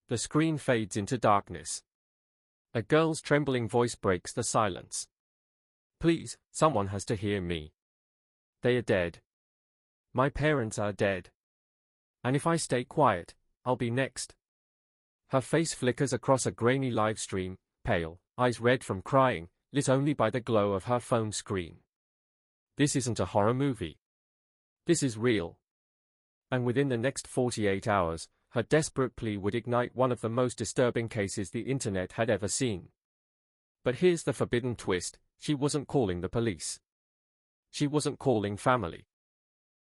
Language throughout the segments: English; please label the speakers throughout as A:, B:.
A: The screen fades into darkness. A girl's trembling voice breaks the silence. Please, someone has to hear me. They are dead. My parents are dead. And if I stay quiet, I'll be next. Her face flickers across a grainy live stream, pale, eyes red from crying, lit only by the glow of her phone screen. This isn't a horror movie. This is real. And within the next 48 hours, her desperate plea would ignite one of the most disturbing cases the internet had ever seen. But here's the forbidden twist: she wasn't calling the police. She wasn't calling family.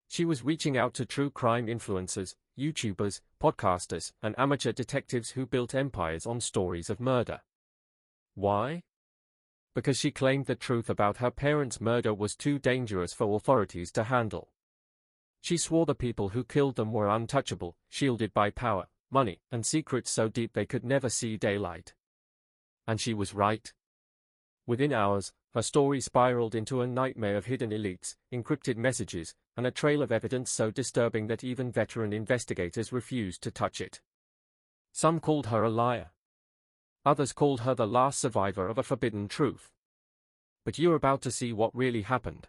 A: She was reaching out to true crime influencers, YouTubers, podcasters, and amateur detectives who built empires on stories of murder. Why? Because she claimed the truth about her parents' murder was too dangerous for authorities to handle. She swore the people who killed them were untouchable, shielded by power, money, and secrets so deep they could never see daylight. And she was right. Within hours, her story spiraled into a nightmare of hidden elites, encrypted messages, and a trail of evidence so disturbing that even veteran investigators refused to touch it. Some called her a liar. Others called her the last survivor of a forbidden truth. But you're about to see what really happened.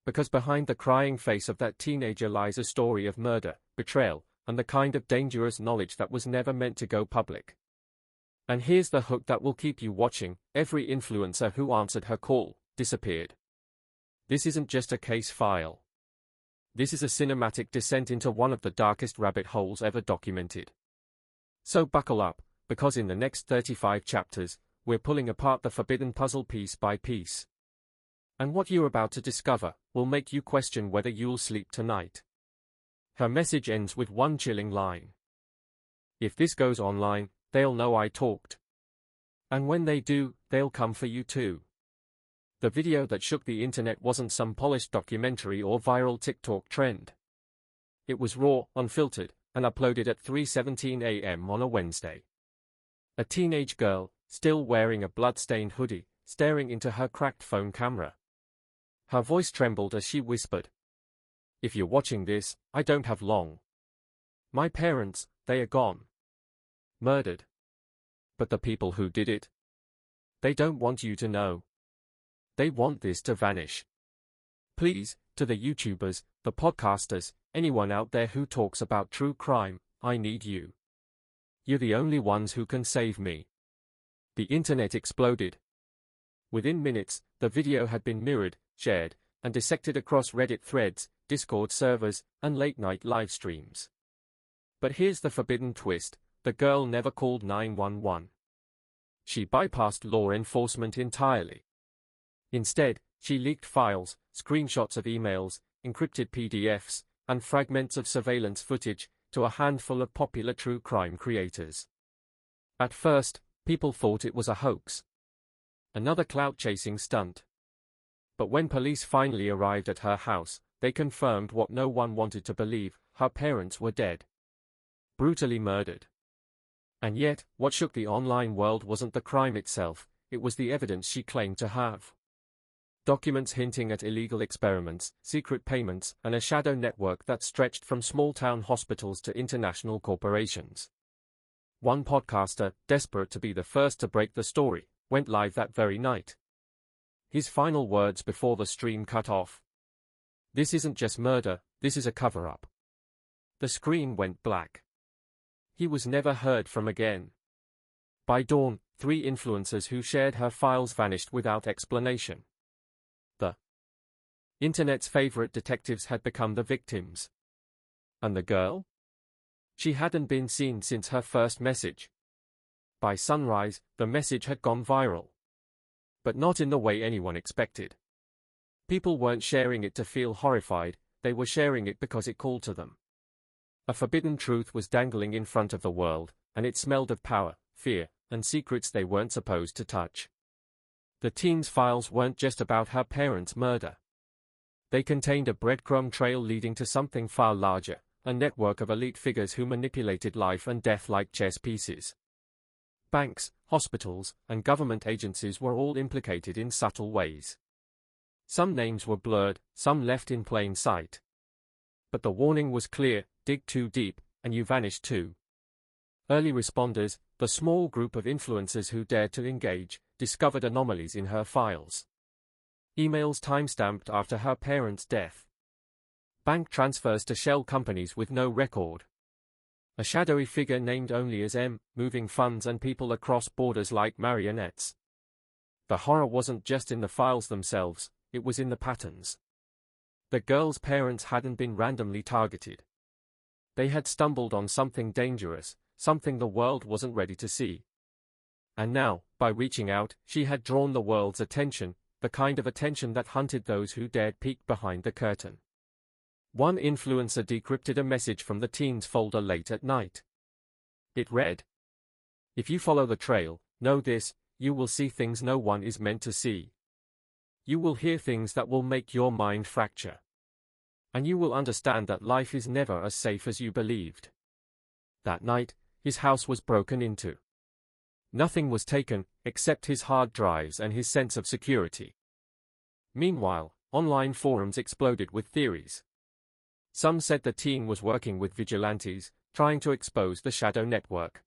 A: Because behind the crying face of that teenager lies a story of murder, betrayal, and the kind of dangerous knowledge that was never meant to go public. And here's the hook that will keep you watching: every influencer who answered her call disappeared. This isn't just a case file. This is a cinematic descent into one of the darkest rabbit holes ever documented. So buckle up, because in the next 35 chapters, we're pulling apart the forbidden puzzle piece by piece. And what you're about to discover will make you question whether you'll sleep tonight. Her message ends with one chilling line. If this goes online, they'll know I talked. And when they do, they'll come for you too. The video that shook the internet wasn't some polished documentary or viral TikTok trend. It was raw, unfiltered, and uploaded at 3:17 a.m. on a Wednesday. A teenage girl, still wearing a blood-stained hoodie, staring into her cracked phone camera. Her voice trembled as she whispered, "If you're watching this, I don't have long. My parents, they are gone. Murdered. But the people who did it, they don't want you to know. They want this to vanish. Please, to the YouTubers, the podcasters, anyone out there who talks about true crime, I need you. You're the only ones who can save me." The internet exploded. Within minutes, the video had been mirrored, shared, and dissected across Reddit threads, Discord servers, and late-night live streams. But here's the forbidden twist: the girl never called 911. She bypassed law enforcement entirely. Instead, she leaked files, screenshots of emails, encrypted PDFs, and fragments of surveillance footage to a handful of popular true crime creators. At first, people thought it was a hoax. Another clout-chasing stunt. But when police finally arrived at her house, they confirmed what no one wanted to believe: her parents were dead. Brutally murdered. And yet, what shook the online world wasn't the crime itself, it was the evidence she claimed to have. Documents hinting at illegal experiments, secret payments, and a shadow network that stretched from small-town hospitals to international corporations. One podcaster, desperate to be the first to break the story, went live that very night. His final words before the stream cut off: "This isn't just murder, this is a cover-up." The screen went black. He was never heard from again. By dawn, 3 influencers who shared her files vanished without explanation. The internet's favorite detectives had become the victims. And the girl? She hadn't been seen since her first message. By sunrise, the message had gone viral. But not in the way anyone expected. People weren't sharing it to feel horrified, they were sharing it because it called to them. A forbidden truth was dangling in front of the world, and it smelled of power, fear, and secrets they weren't supposed to touch. The teen's files weren't just about her parents' murder. They contained a breadcrumb trail leading to something far larger, a network of elite figures who manipulated life and death like chess pieces. Banks, hospitals, and government agencies were all implicated in subtle ways. Some names were blurred, some left in plain sight. But the warning was clear: dig too deep, and you vanish too. Early responders, the small group of influencers who dared to engage, discovered anomalies in her files. Emails timestamped after her parents' death. Bank transfers to shell companies with no record. A shadowy figure named only as M, moving funds and people across borders like marionettes. The horror wasn't just in the files themselves, it was in the patterns. The girl's parents hadn't been randomly targeted. They had stumbled on something dangerous, something the world wasn't ready to see. And now, by reaching out, she had drawn the world's attention, the kind of attention that hunted those who dared peek behind the curtain. One influencer decrypted a message from the teens folder late at night. It read, "If you follow the trail, know this, you will see things no one is meant to see. You will hear things that will make your mind fracture. And you will understand that life is never as safe as you believed." That night, his house was broken into. Nothing was taken, except his hard drives and his sense of security. Meanwhile, online forums exploded with theories. Some said the teen was working with vigilantes, trying to expose the shadow network.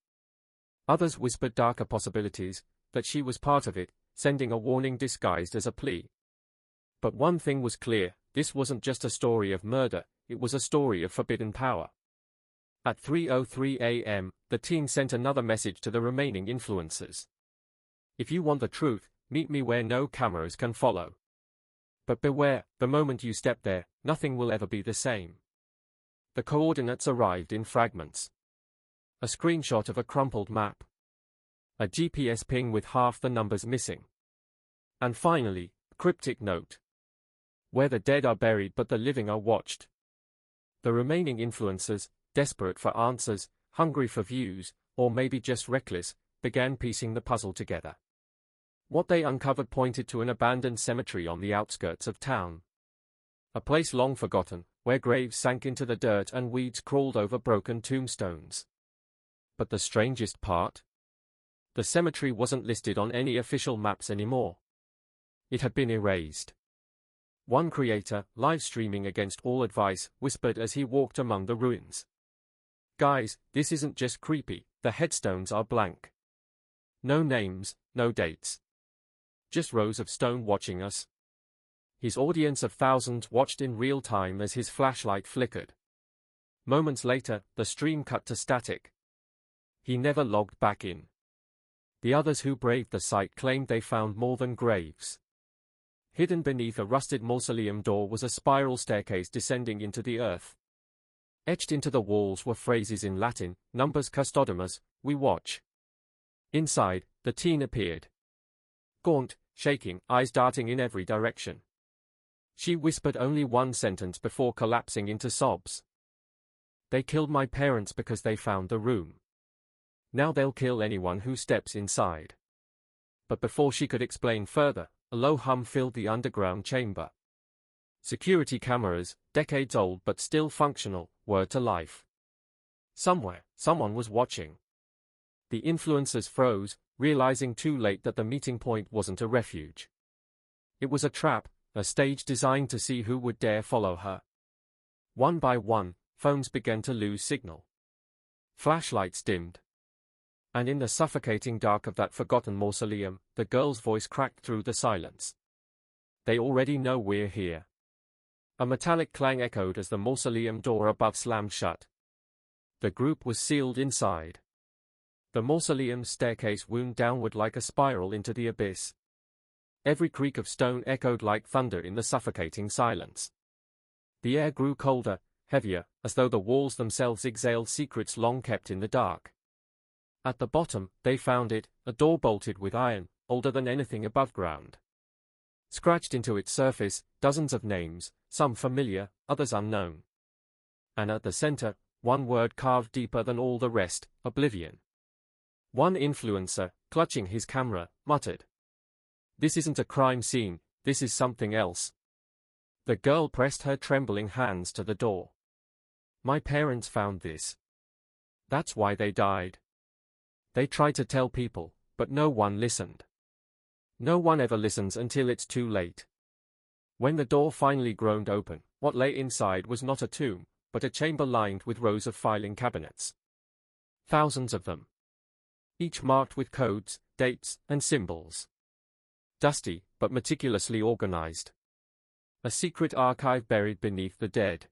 A: Others whispered darker possibilities, that she was part of it, sending a warning disguised as a plea. But one thing was clear, this wasn't just a story of murder, it was a story of forbidden power. At 3:03 a.m., the teen sent another message to the remaining influencers. "If you want the truth, meet me where no cameras can follow. But beware, the moment you step there, nothing will ever be the same." The coordinates arrived in fragments. A screenshot of a crumpled map. A GPS ping with half the numbers missing. And finally, a cryptic note. "Where the dead are buried but the living are watched." The remaining influencers, desperate for answers, hungry for views, or maybe just reckless, began piecing the puzzle together. What they uncovered pointed to an abandoned cemetery on the outskirts of town. A place long forgotten, where graves sank into the dirt and weeds crawled over broken tombstones. But the strangest part? The cemetery wasn't listed on any official maps anymore. It had been erased. One creator, live streaming against all advice, whispered as he walked among the ruins. "Guys, this isn't just creepy, the headstones are blank. No names, no dates. Just rows of stone watching us." His audience of thousands watched in real time as his flashlight flickered. Moments later, the stream cut to static. He never logged back in. The others who braved the sight claimed they found more than graves. Hidden beneath a rusted mausoleum door was a spiral staircase descending into the earth. Etched into the walls were phrases in Latin, numbers custodemus, "we watch." Inside, the teen appeared. Gaunt, shaking, eyes darting in every direction. She whispered only one sentence before collapsing into sobs. "They killed my parents because they found the room. Now they'll kill anyone who steps inside." But before she could explain further, a low hum filled the underground chamber. Security cameras, decades old but still functional, were to life. Somewhere, someone was watching. The influencers froze, realizing too late that the meeting point wasn't a refuge. It was a trap, a stage designed to see who would dare follow her. One by one, phones began to lose signal. Flashlights dimmed. And in the suffocating dark of that forgotten mausoleum, the girl's voice cracked through the silence. "They already know we're here." A metallic clang echoed as the mausoleum door above slammed shut. The group was sealed inside. The mausoleum's staircase wound downward like a spiral into the abyss. Every creak of stone echoed like thunder in the suffocating silence. The air grew colder, heavier, as though the walls themselves exhaled secrets long kept in the dark. At the bottom, they found it, a door bolted with iron, older than anything above ground. Scratched into its surface, dozens of names, some familiar, others unknown. And at the center, one word carved deeper than all the rest, oblivion. One influencer, clutching his camera, muttered, "This isn't a crime scene, this is something else." The girl pressed her trembling hands to the door. "My parents found this. That's why they died. They tried to tell people, but no one listened. No one ever listens until it's too late." When the door finally groaned open, what lay inside was not a tomb, but a chamber lined with rows of filing cabinets. Thousands of them. Each marked with codes, dates, and symbols. Dusty, but meticulously organized. A secret archive buried beneath the dead.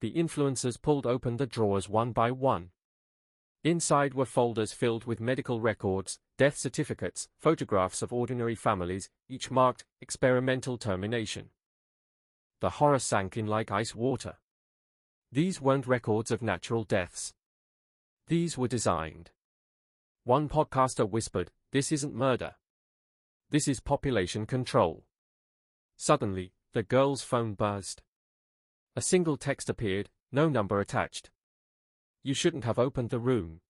A: The influencers pulled open the drawers one by one. Inside were folders filled with medical records, death certificates, photographs of ordinary families, each marked experimental termination. The horror sank in like ice water. These weren't records of natural deaths. These were designed. One podcaster whispered, "This isn't murder. This is population control." Suddenly, the girl's phone buzzed. A single text appeared, no number attached. "You shouldn't have opened the room."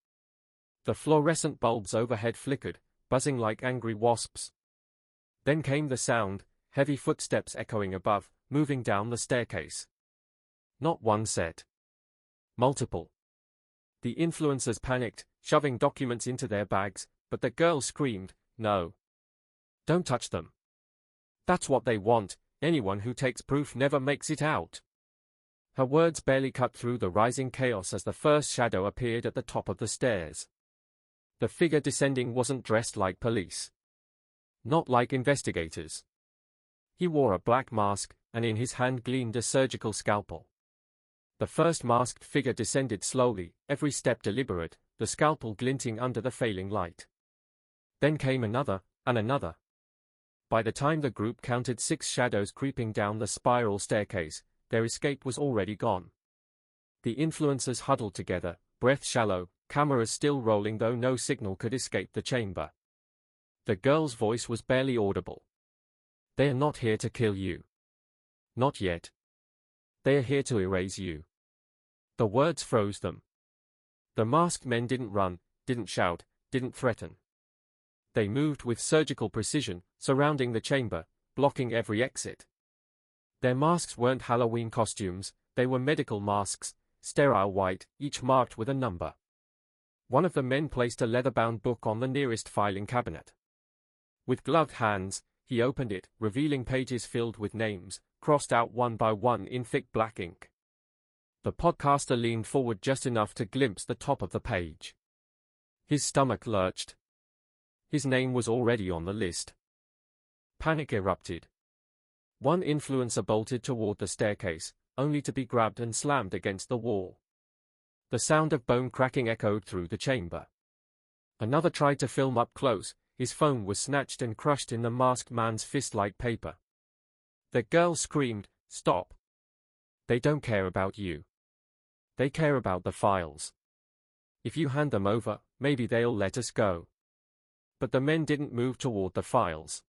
A: The fluorescent bulbs overhead flickered, buzzing like angry wasps. Then came the sound, heavy footsteps echoing above, moving down the staircase. Not one set. Multiple. The influencers panicked, shoving documents into their bags, but the girl screamed, "No. Don't touch them. That's what they want. Anyone who takes proof never makes it out." Her words barely cut through the rising chaos as the first shadow appeared at the top of the stairs. The figure descending wasn't dressed like police. Not like investigators. He wore a black mask, and in his hand gleamed a surgical scalpel. The first masked figure descended slowly, every step deliberate, the scalpel glinting under the failing light. Then came another, and another. By the time the group counted 6 shadows creeping down the spiral staircase, their escape was already gone. The influencers huddled together, breath shallow, cameras still rolling though no signal could escape the chamber. The girl's voice was barely audible. "They are not here to kill you. Not yet. They are here to erase you." The words froze them. The masked men didn't run, didn't shout, didn't threaten. They moved with surgical precision, surrounding the chamber, blocking every exit. Their masks weren't Halloween costumes, they were medical masks, sterile white, each marked with a number. One of the men placed a leather-bound book on the nearest filing cabinet. With gloved hands, he opened it, revealing pages filled with names, crossed out one by one in thick black ink. The podcaster leaned forward just enough to glimpse the top of the page. His stomach lurched. His name was already on the list. Panic erupted. One influencer bolted toward the staircase, only to be grabbed and slammed against the wall. The sound of bone cracking echoed through the chamber. Another tried to film up close, his phone was snatched and crushed in the masked man's fist-like paper. The girl screamed, "Stop. They don't care about you. They care about the files. If you hand them over, maybe they'll let us go." But the men didn't move toward the files.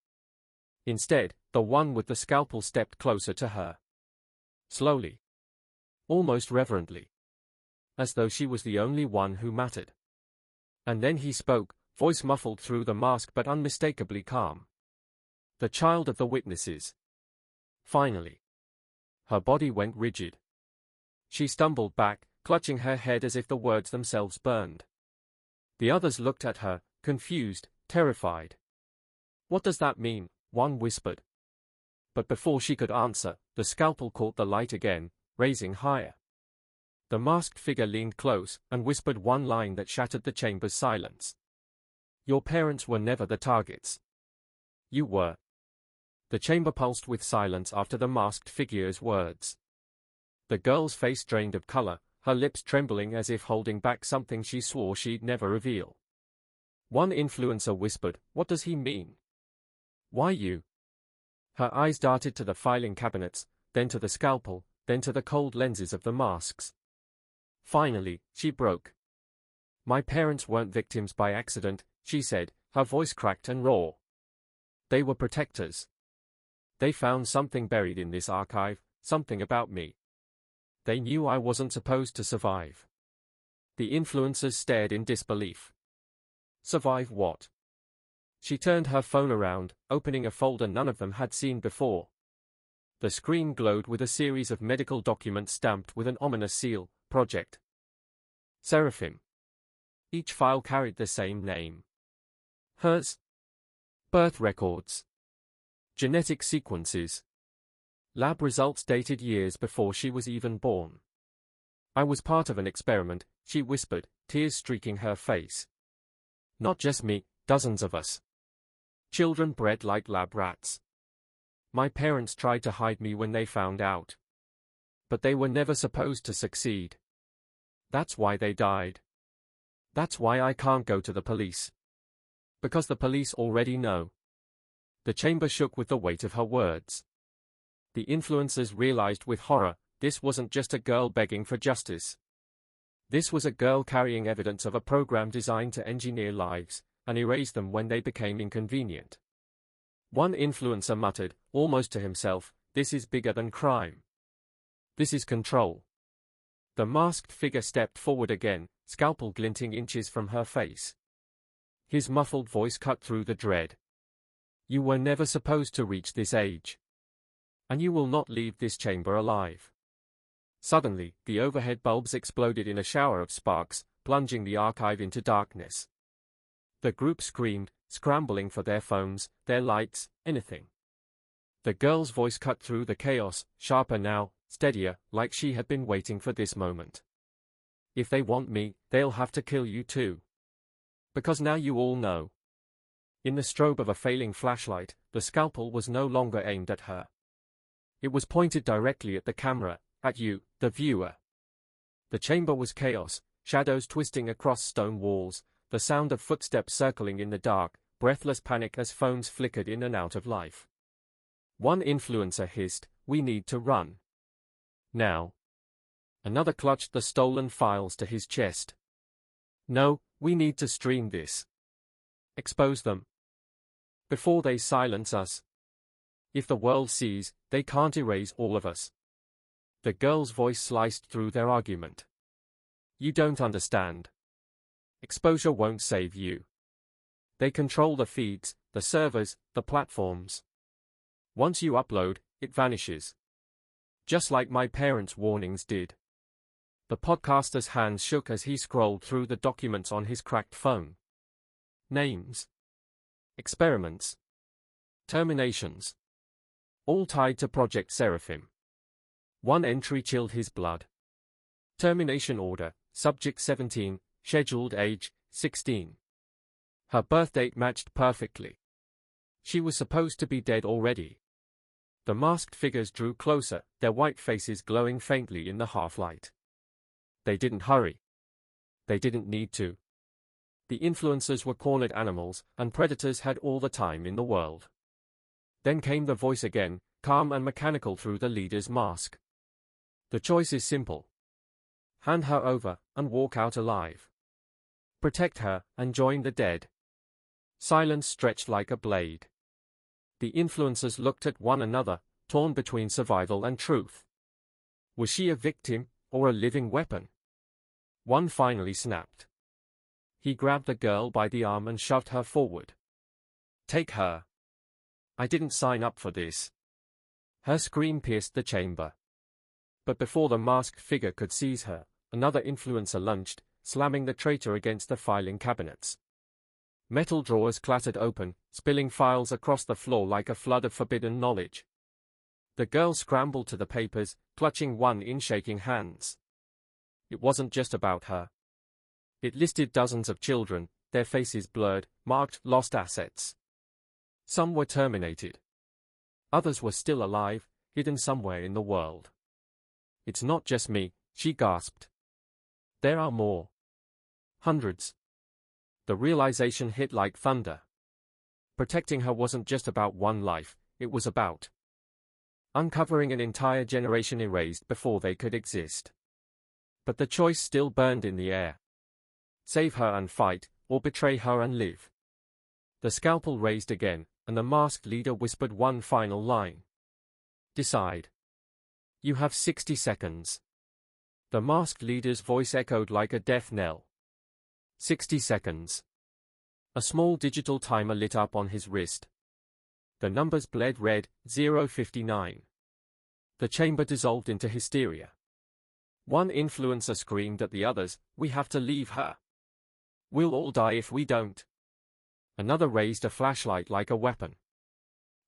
A: Instead, the one with the scalpel stepped closer to her. Slowly. Almost reverently. As though she was the only one who mattered. And then he spoke, voice muffled through the mask but unmistakably calm. "The child of the witnesses." Finally. Her body went rigid. She stumbled back, clutching her head as if the words themselves burned. The others looked at her, confused, terrified. "What does that mean?" one whispered. But before she could answer, the scalpel caught the light again, raising higher. The masked figure leaned close and whispered one line that shattered the chamber's silence. "Your parents were never the targets. You were." The chamber pulsed with silence after the masked figure's words. The girl's face drained of color, her lips trembling as if holding back something she swore she'd never reveal. One influencer whispered, "What does he mean? Why you?" Her eyes darted to the filing cabinets, then to the scalpel, then to the cold lenses of the masks. Finally, she broke. "My parents weren't victims by accident," she said, her voice cracked and raw. "They were protectors. They found something buried in this archive, something about me. They knew I wasn't supposed to survive." The influencers stared in disbelief. Survive what? She turned her phone around, opening a folder none of them had seen before. The screen glowed with a series of medical documents stamped with an ominous seal, Project Seraphim. Each file carried the same name. Hers. Birth records. Genetic sequences. Lab results dated years before she was even born. "I was part of an experiment," she whispered, tears streaking her face. Not just me, dozens of us. Children bred like lab rats. My parents tried to hide me when they found out. But they were never supposed to succeed. That's why they died. That's why I can't go to the police. Because the police already know. The chamber shook with the weight of her words. The influencers realized with horror, this wasn't just a girl begging for justice. This was a girl carrying evidence of a program designed to engineer lives, and erase them when they became inconvenient. One influencer muttered, almost to himself, "This is bigger than crime. This is control." The masked figure stepped forward again, scalpel glinting inches from her face. His muffled voice cut through the dread. "You were never supposed to reach this age. And you will not leave this chamber alive." Suddenly, the overhead bulbs exploded in a shower of sparks, plunging the archive into darkness. The group screamed, scrambling for their phones, their lights, anything. The girl's voice cut through the chaos, sharper now, steadier, like she had been waiting for this moment. "If they want me, they'll have to kill you too. Because now you all know." In the strobe of a failing flashlight, the scalpel was no longer aimed at her. It was pointed directly at the camera, at you, the viewer. The chamber was chaos, shadows twisting across stone walls, the sound of footsteps circling in the dark, breathless panic as phones flickered in and out of life. One influencer hissed, "We need to run. Now." Another clutched the stolen files to his chest. "No, we need to stream this. Expose them. Before they silence us. If the world sees, they can't erase all of us." The girl's voice sliced through their argument. "You don't understand. Exposure won't save you. They control the feeds, the servers, the platforms. Once you upload, it vanishes. Just like my parents' warnings did." The podcaster's hands shook as he scrolled through the documents on his cracked phone. Names. Experiments. Terminations. All tied to Project Seraphim. One entry chilled his blood. Termination order, subject 17, scheduled age, 16. Her birth date matched perfectly. She was supposed to be dead already. The masked figures drew closer, their white faces glowing faintly in the half-light. They didn't hurry. They didn't need to. The influencers were cornered animals, and predators had all the time in the world. Then came the voice again, calm and mechanical through the leader's mask. "The choice is simple. Hand her over, and walk out alive. Protect her, and join the dead." Silence stretched like a blade. The influencers looked at one another, torn between survival and truth. Was she a victim, or a living weapon? One finally snapped. He grabbed the girl by the arm and shoved her forward. "Take her. I didn't sign up for this." Her scream pierced the chamber. But before the masked figure could seize her, another influencer lunged, slamming the traitor against the filing cabinets. Metal drawers clattered open, spilling files across the floor like a flood of forbidden knowledge. The girl scrambled to the papers, clutching one in shaking hands. It wasn't just about her. It listed dozens of children, their faces blurred, marked lost assets. Some were terminated. Others were still alive, hidden somewhere in the world. "It's not just me," she gasped. "There are more. Hundreds." The realization hit like thunder. Protecting her wasn't just about one life, it was about uncovering an entire generation erased before they could exist. But the choice still burned in the air. Save her and fight, or betray her and live. The scalpel raised again, and the masked leader whispered one final line. "Decide. You have 60 seconds. The masked leader's voice echoed like a death knell. 60 seconds. A small digital timer lit up on his wrist. The numbers bled red, 0:59. The chamber dissolved into hysteria. One influencer screamed at the others, "We have to leave her. We'll all die if we don't." Another raised a flashlight like a weapon.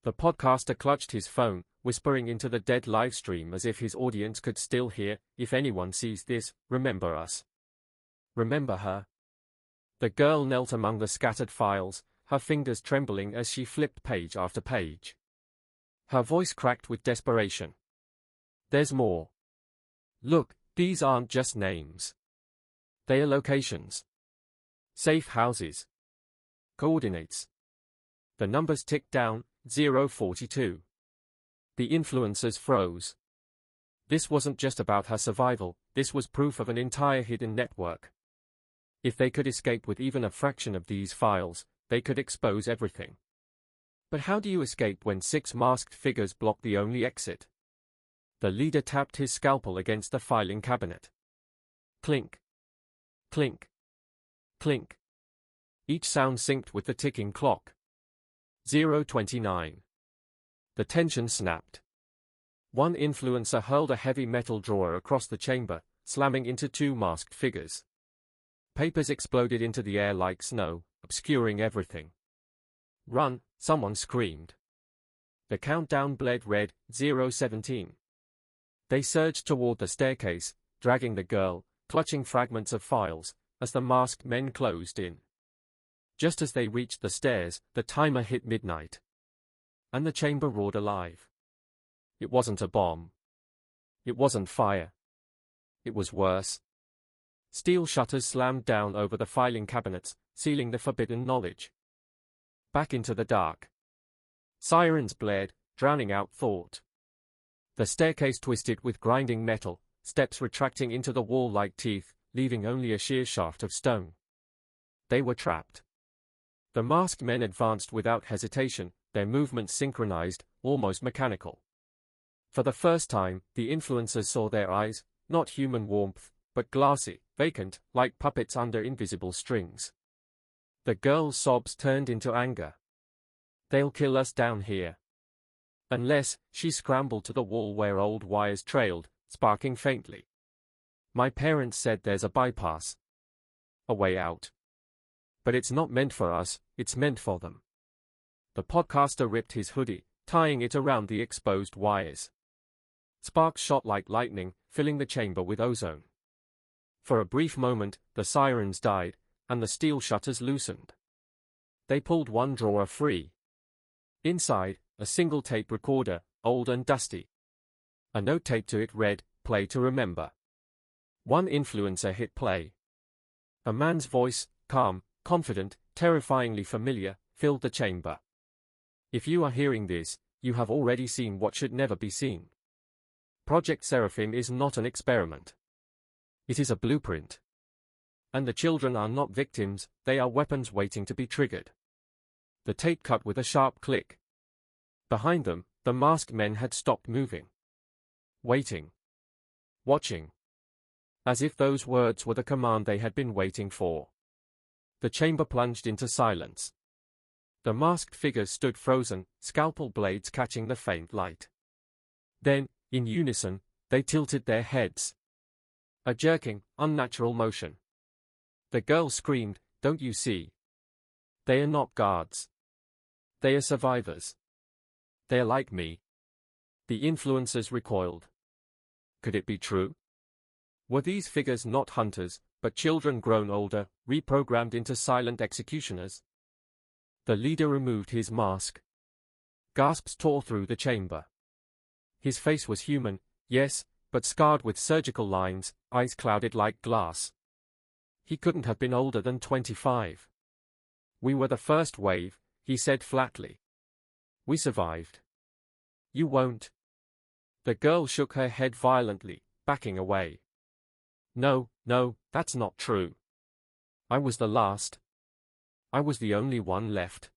A: The podcaster clutched his phone, whispering into the dead live stream as if his audience could still hear, "If anyone sees this, remember us. Remember her? The girl knelt among the scattered files, her fingers trembling as she flipped page after page. Her voice cracked with desperation. There's more. Look, these aren't just names. They are locations. Safe houses. Coordinates. The numbers ticked down, 042. The influencers froze. This wasn't just about her survival, this was proof of an entire hidden network. If they could escape with even a fraction of these files, they could expose everything. But how do you escape when 6 masked figures block the only exit? The leader tapped his scalpel against the filing cabinet. Clink. Clink. Clink. Each sound synced with the ticking clock. 029. The tension snapped. One influencer hurled a heavy metal drawer across the chamber, slamming into 2 masked figures. Papers exploded into the air like snow, obscuring everything. Run, someone screamed. The countdown bled red, 017. They surged toward the staircase, dragging the girl, clutching fragments of files, as the masked men closed in. Just as they reached the stairs, the timer hit midnight. And the chamber roared alive. It wasn't a bomb. It wasn't fire. It was worse. Steel shutters slammed down over the filing cabinets, sealing the forbidden knowledge. Back into the dark. Sirens blared, drowning out thought. The staircase twisted with grinding metal, steps retracting into the wall like teeth, leaving only a sheer shaft of stone. They were trapped. The masked men advanced without hesitation, their movements synchronized, almost mechanical. For the first time, the influencers saw their eyes, not human warmth, but glassy, vacant, like puppets under invisible strings. The girl's sobs turned into anger. They'll kill us down here. Unless, she scrambled to the wall where old wires trailed, sparking faintly. My parents said there's a bypass. A way out. But it's not meant for us, it's meant for them. The podcaster ripped his hoodie, tying it around the exposed wires. Sparks shot like lightning, filling the chamber with ozone. For a brief moment, the sirens died, and the steel shutters loosened. They pulled one drawer free. Inside, a single tape recorder, old and dusty. A note taped to it read, "Play to remember." One influencer hit play. A man's voice, calm, confident, terrifyingly familiar, filled the chamber. If you are hearing this, you have already seen what should never be seen. Project Seraphim is not an experiment. It is a blueprint. And the children are not victims, they are weapons waiting to be triggered. The tape cut with a sharp click. Behind them, the masked men had stopped moving. Waiting. Watching. As if those words were the command they had been waiting for. The chamber plunged into silence. The masked figures stood frozen, scalpel blades catching the faint light. Then, in unison, they tilted their heads. A jerking, unnatural motion. The girl screamed, "Don't you see? They are not guards. They are survivors. They are like me." The influencers recoiled. Could it be true? Were these figures not hunters, but children grown older, reprogrammed into silent executioners? The leader removed his mask. Gasps tore through the chamber. His face was human, yes, but scarred with surgical lines, eyes clouded like glass. He couldn't have been older than 25. "We were the first wave," he said flatly. "We survived. You won't." The girl shook her head violently, backing away. No, that's not true. I was the last. I was the only one left."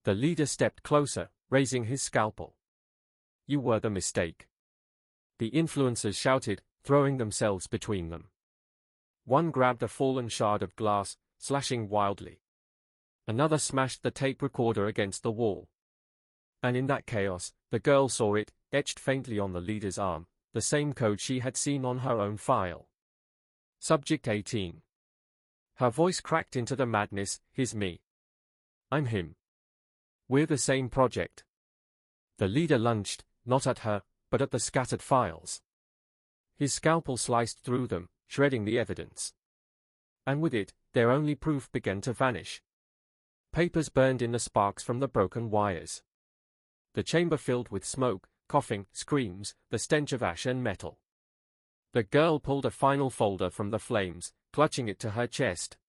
A: The leader stepped closer, raising his scalpel. "You were the mistake." The influencers shouted, throwing themselves between them. One grabbed a fallen shard of glass, slashing wildly. Another smashed the tape recorder against the wall. And in that chaos, the girl saw it, etched faintly on the leader's arm, the same code she had seen on her own file. Subject 18. Her voice cracked into the madness, "He's me. I'm him. We're the same project." The leader lunged, not at her, but at the scattered files. His scalpel sliced through them, shredding the evidence. And with it, their only proof began to vanish. Papers burned in the sparks from the broken wires. The chamber filled with smoke, coughing, screams, the stench of ash and metal. The girl pulled a final folder from the flames, clutching it to her chest.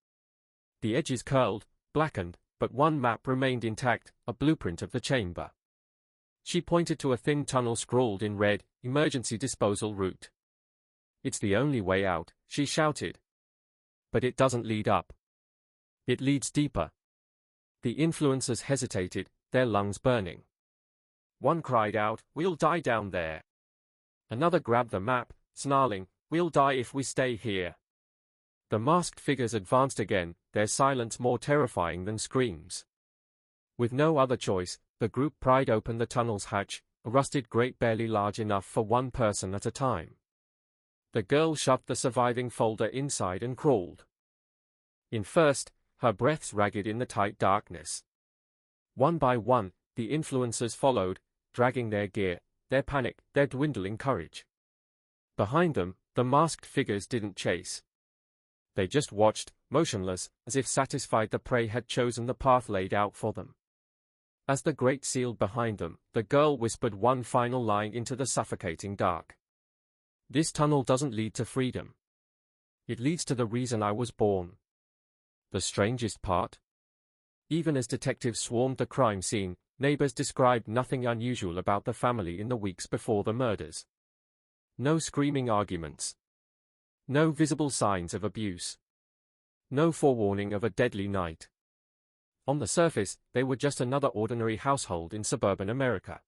A: The edges curled, blackened, but one map remained intact, a blueprint of the chamber. She pointed to a thin tunnel scrawled in red, "Emergency disposal route." "It's the only way out," she shouted. "But it doesn't lead up. It leads deeper." The influencers hesitated, their lungs burning. One cried out, "We'll die down there." Another grabbed the map, snarling, "We'll die if we stay here." The masked figures advanced again, their silence more terrifying than screams. With no other choice, the group pried open the tunnel's hatch, a rusted grate barely large enough for one person at a time. The girl shoved the surviving folder inside and crawled in first, her breaths ragged in the tight darkness. One by one, the influencers followed, dragging their gear, their panic, their dwindling courage. Behind them, the masked figures didn't chase. They just watched, motionless, as if satisfied the prey had chosen the path laid out for them. As the grate sealed behind them, the girl whispered one final line into the suffocating dark. "This tunnel doesn't lead to freedom. It leads to the reason I was born." The strangest part? Even as detectives swarmed the crime scene, neighbors described nothing unusual about the family in the weeks before the murders. No screaming arguments. No visible signs of abuse. No forewarning of a deadly night. On the surface, they were just another ordinary household in suburban America.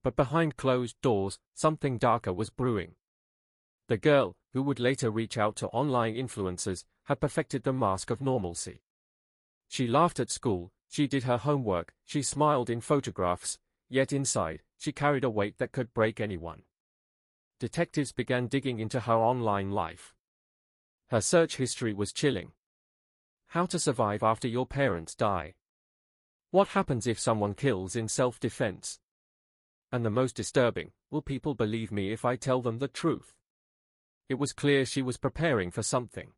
A: But behind closed doors, something darker was brewing. The girl, who would later reach out to online influencers, had perfected the mask of normalcy. She laughed at school, she did her homework, she smiled in photographs, yet inside, she carried a weight that could break anyone. Detectives began digging into her online life. Her search history was chilling. How to survive after your parents die. What happens if someone kills in self-defense? And the most disturbing, will people believe me if I tell them the truth? It was clear she was preparing for something.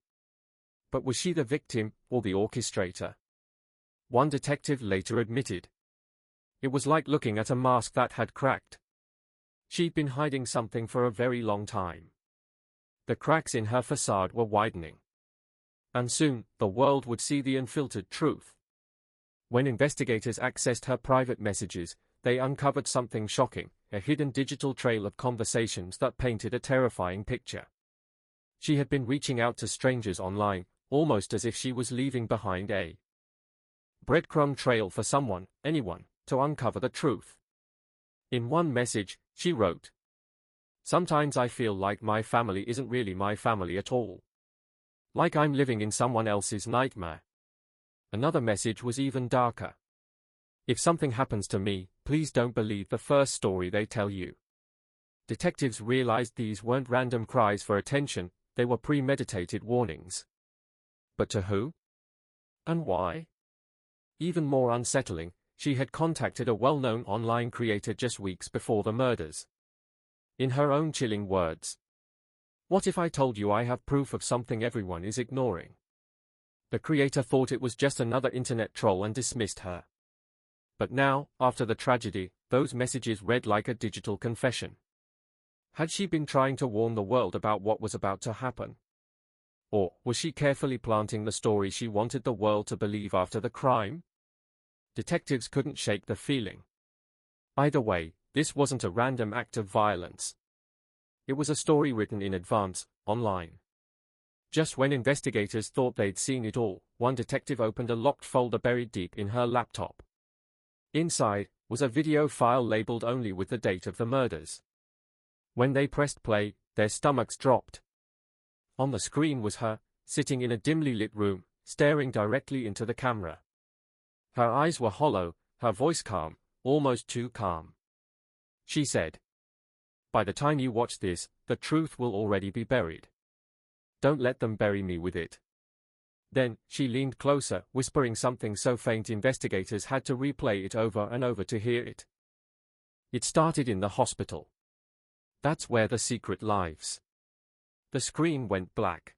A: But was she the victim, or the orchestrator? One detective later admitted. It was like looking at a mask that had cracked. She'd been hiding something for a very long time. The cracks in her facade were widening. And soon, the world would see the unfiltered truth. When investigators accessed her private messages, they uncovered something shocking, a hidden digital trail of conversations that painted a terrifying picture. She had been reaching out to strangers online, almost as if she was leaving behind a breadcrumb trail for someone, anyone, to uncover the truth. In one message, she wrote, "Sometimes I feel like my family isn't really my family at all. Like I'm living in someone else's nightmare." Another message was even darker. "If something happens to me, please don't believe the first story they tell you." Detectives realized these weren't random cries for attention, they were premeditated warnings. But to who? And why? Even more unsettling, she had contacted a well-known online creator just weeks before the murders. In her own chilling words, "What if I told you I have proof of something everyone is ignoring?" The creator thought it was just another internet troll and dismissed her. But now, after the tragedy, those messages read like a digital confession. Had she been trying to warn the world about what was about to happen? Or was she carefully planting the story she wanted the world to believe after the crime? Detectives couldn't shake the feeling. Either way, this wasn't a random act of violence. It was a story written in advance, online. Just when investigators thought they'd seen it all, one detective opened a locked folder buried deep in her laptop. Inside was a video file labeled only with the date of the murders. When they pressed play, their stomachs dropped. On the screen was her, sitting in a dimly lit room, staring directly into the camera. Her eyes were hollow, her voice calm, almost too calm. She said, "By the time you watch this, the truth will already be buried. Don't let them bury me with it." Then, she leaned closer, whispering something so faint investigators had to replay it over and over to hear it. "It started in the hospital. That's where the secret lies." The screen went black.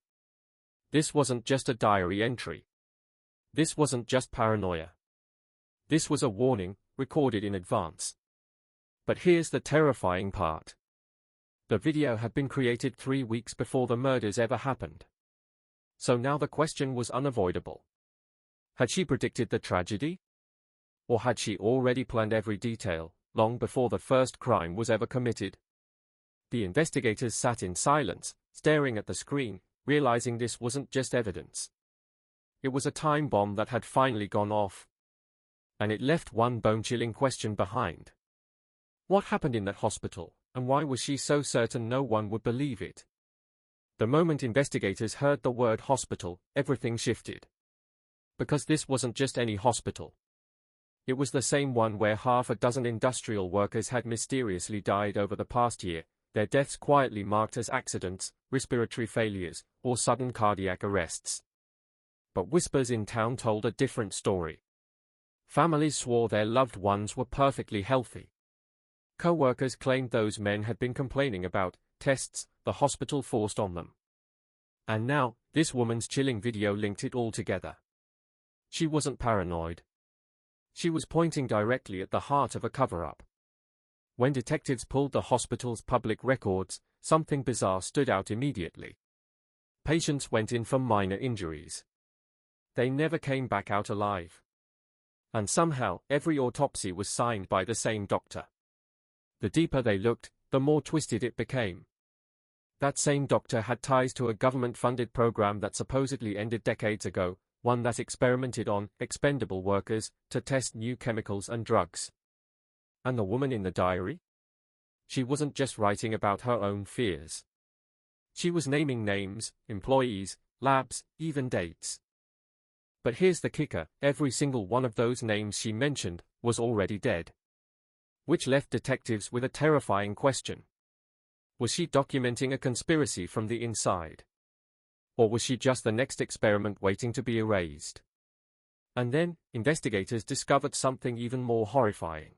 A: This wasn't just a diary entry. This wasn't just paranoia. This was a warning, recorded in advance. But here's the terrifying part. The video had been created 3 weeks before the murders ever happened. So now the question was unavoidable. Had she predicted the tragedy? Or had she already planned every detail, long before the first crime was ever committed? The investigators sat in silence, staring at the screen, realizing this wasn't just evidence. It was a time bomb that had finally gone off. And it left one bone-chilling question behind. What happened in that hospital, and why was she so certain no one would believe it? The moment investigators heard the word hospital, everything shifted. Because this wasn't just any hospital. It was the same one where half a dozen industrial workers had mysteriously died over the past year, their deaths quietly marked as accidents, respiratory failures, or sudden cardiac arrests. But whispers in town told a different story. Families swore their loved ones were perfectly healthy. Co-workers claimed those men had been complaining about tests the hospital forced on them. And now, this woman's chilling video linked it all together. She wasn't paranoid. She was pointing directly at the heart of a cover-up. When detectives pulled the hospital's public records, something bizarre stood out immediately. Patients went in for minor injuries. They never came back out alive. And somehow, every autopsy was signed by the same doctor. The deeper they looked, the more twisted it became. That same doctor had ties to a government-funded program that supposedly ended decades ago, one that experimented on expendable workers to test new chemicals and drugs. And the woman in the diary? She wasn't just writing about her own fears. She was naming names, employees, labs, even dates. But here's the kicker, every single one of those names she mentioned was already dead. Which left detectives with a terrifying question. Was she documenting a conspiracy from the inside? Or was she just the next experiment waiting to be erased? And then, investigators discovered something even more horrifying.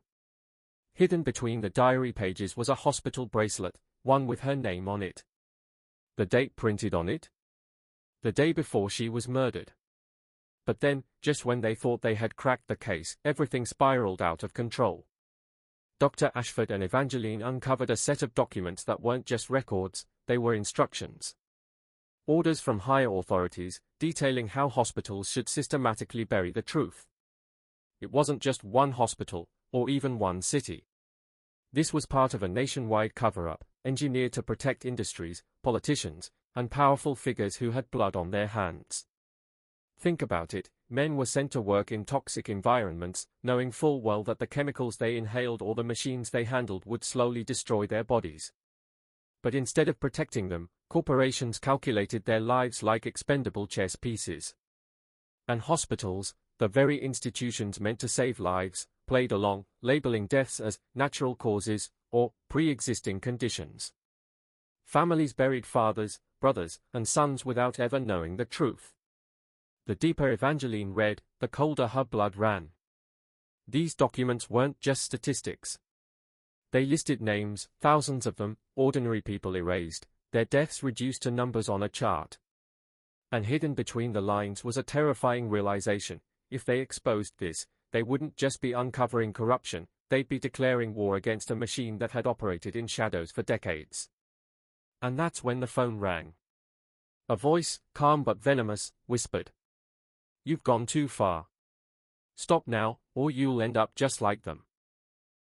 A: Hidden between the diary pages was a hospital bracelet, one with her name on it. The date printed on it? The day before she was murdered. But then, just when they thought they had cracked the case, everything spiraled out of control. Dr. Ashford and Evangeline uncovered a set of documents that weren't just records, they were instructions. Orders from higher authorities, detailing how hospitals should systematically bury the truth. It wasn't just one hospital, or even one city. This was part of a nationwide cover-up, engineered to protect industries, politicians, and powerful figures who had blood on their hands. Think about it, men were sent to work in toxic environments, knowing full well that the chemicals they inhaled or the machines they handled would slowly destroy their bodies. But instead of protecting them, corporations calculated their lives like expendable chess pieces. And hospitals, the very institutions meant to save lives, played along, labeling deaths as natural causes or pre-existing conditions. Families buried fathers, brothers, and sons without ever knowing the truth. The deeper Evangeline read, the colder her blood ran. These documents weren't just statistics. They listed names, thousands of them, ordinary people erased, their deaths reduced to numbers on a chart. And hidden between the lines was a terrifying realization: if they exposed this, they wouldn't just be uncovering corruption, they'd be declaring war against a machine that had operated in shadows for decades. And that's when the phone rang. A voice, calm but venomous, whispered, "You've gone too far. Stop now, or you'll end up just like them."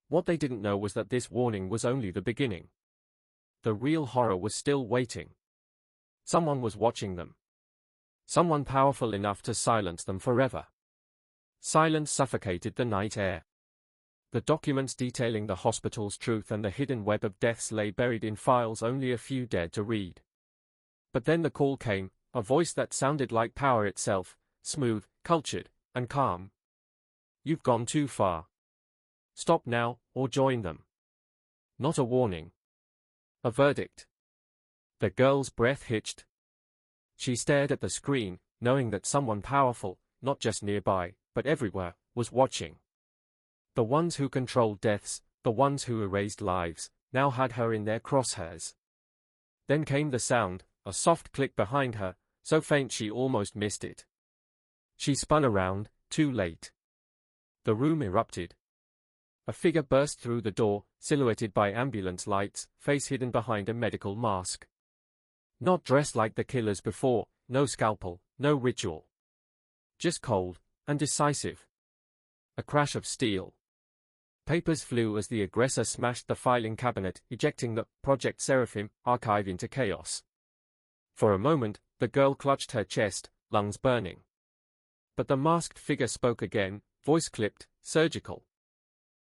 A: What they didn't know was that this warning was only the beginning. The real horror was still waiting. Someone was watching them. Someone powerful enough to silence them forever. Silence suffocated the night air. The documents detailing the hospital's truth and the hidden web of deaths lay buried in files only a few dared to read. But then the call came, a voice that sounded like power itself, smooth, cultured, and calm. "You've gone too far. Stop now, or join them." Not a warning. A verdict. The girl's breath hitched. She stared at the screen, knowing that someone powerful, not just nearby, but everywhere, was watching. The ones who controlled deaths, the ones who erased lives, now had her in their crosshairs. Then came the sound, a soft click behind her, so faint she almost missed it. She spun around, too late. The room erupted. A figure burst through the door, silhouetted by ambulance lights, face hidden behind a medical mask. Not dressed like the killers before, no scalpel, no ritual. Just cold and decisive. A crash of steel. Papers flew as the aggressor smashed the filing cabinet, ejecting the Project Seraphim archive into chaos. For a moment, the girl clutched her chest, lungs burning. But the masked figure spoke again, voice clipped, surgical.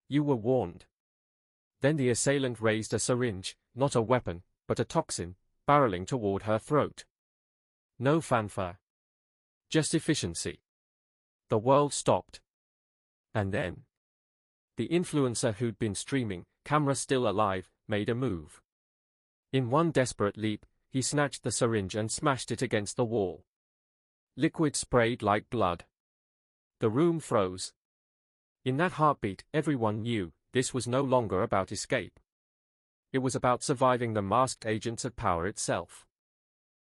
A: You were warned. Then the assailant raised a syringe, not a weapon, but a toxin, barreling toward her throat. No fanfare. Just efficiency. The world stopped. And then, the influencer who'd been streaming, camera still alive, made a move. In one desperate leap, he snatched the syringe and smashed it against the wall. Liquid sprayed like blood. The room froze. In that heartbeat, everyone knew this was no longer about escape. It was about surviving the masked agents of power itself.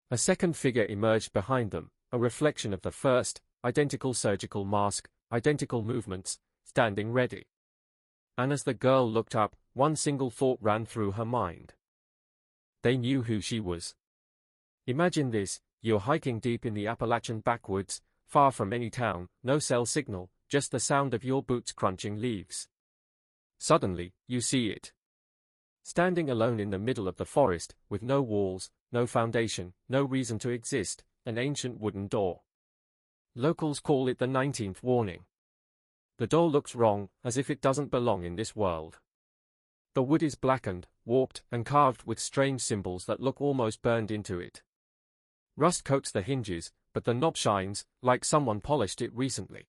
A: A second figure emerged behind them, a reflection of the first, identical surgical mask, identical movements, standing ready. And as the girl looked up, one single thought ran through her mind. They knew who she was. Imagine this, you're hiking deep in the Appalachian backwoods, far from any town, no cell signal, just the sound of your boots crunching leaves. Suddenly, you see it. Standing alone in the middle of the forest, with no walls, no foundation, no reason to exist, an ancient wooden door. Locals call it the 19th warning. The door looks wrong, as if it doesn't belong in this world. The wood is blackened, warped, and carved with strange symbols that look almost burned into it. Rust coats the hinges, but the knob shines, like someone polished it recently.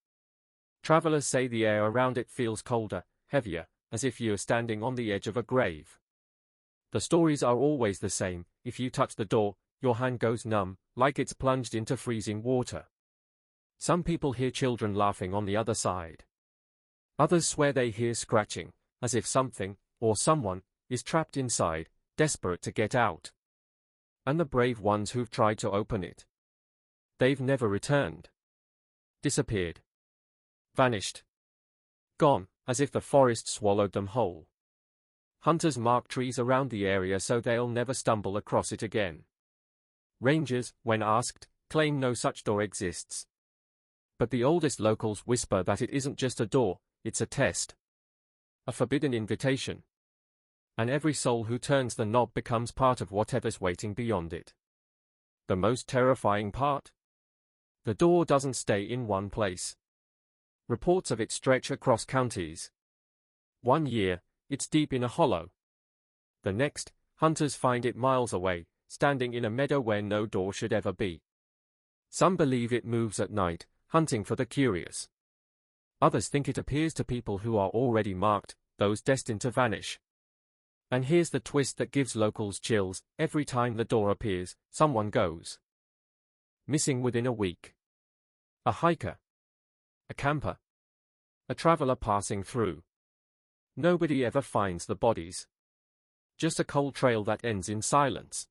A: Travelers say the air around it feels colder, heavier, as if you're standing on the edge of a grave. The stories are always the same. If you touch the door, your hand goes numb, like it's plunged into freezing water. Some people hear children laughing on the other side. Others swear they hear scratching, as if something, or someone, is trapped inside, desperate to get out. And the brave ones who've tried to open it, they've never returned. Disappeared. Vanished. Gone, as if the forest swallowed them whole. Hunters mark trees around the area so they'll never stumble across it again. Rangers, when asked, claim no such door exists. But the oldest locals whisper that it isn't just a door, it's a test. A forbidden invitation. And every soul who turns the knob becomes part of whatever's waiting beyond it. The most terrifying part? The door doesn't stay in one place. Reports of it stretch across counties. 1 year, it's deep in a hollow. The next, hunters find it miles away, standing in a meadow where no door should ever be. Some believe it moves at night, hunting for the curious. Others think it appears to people who are already marked, those destined to vanish. And here's the twist that gives locals chills: every time the door appears, someone goes missing within a week. A hiker. A camper. A traveler passing through. Nobody ever finds the bodies. Just a cold trail that ends in silence.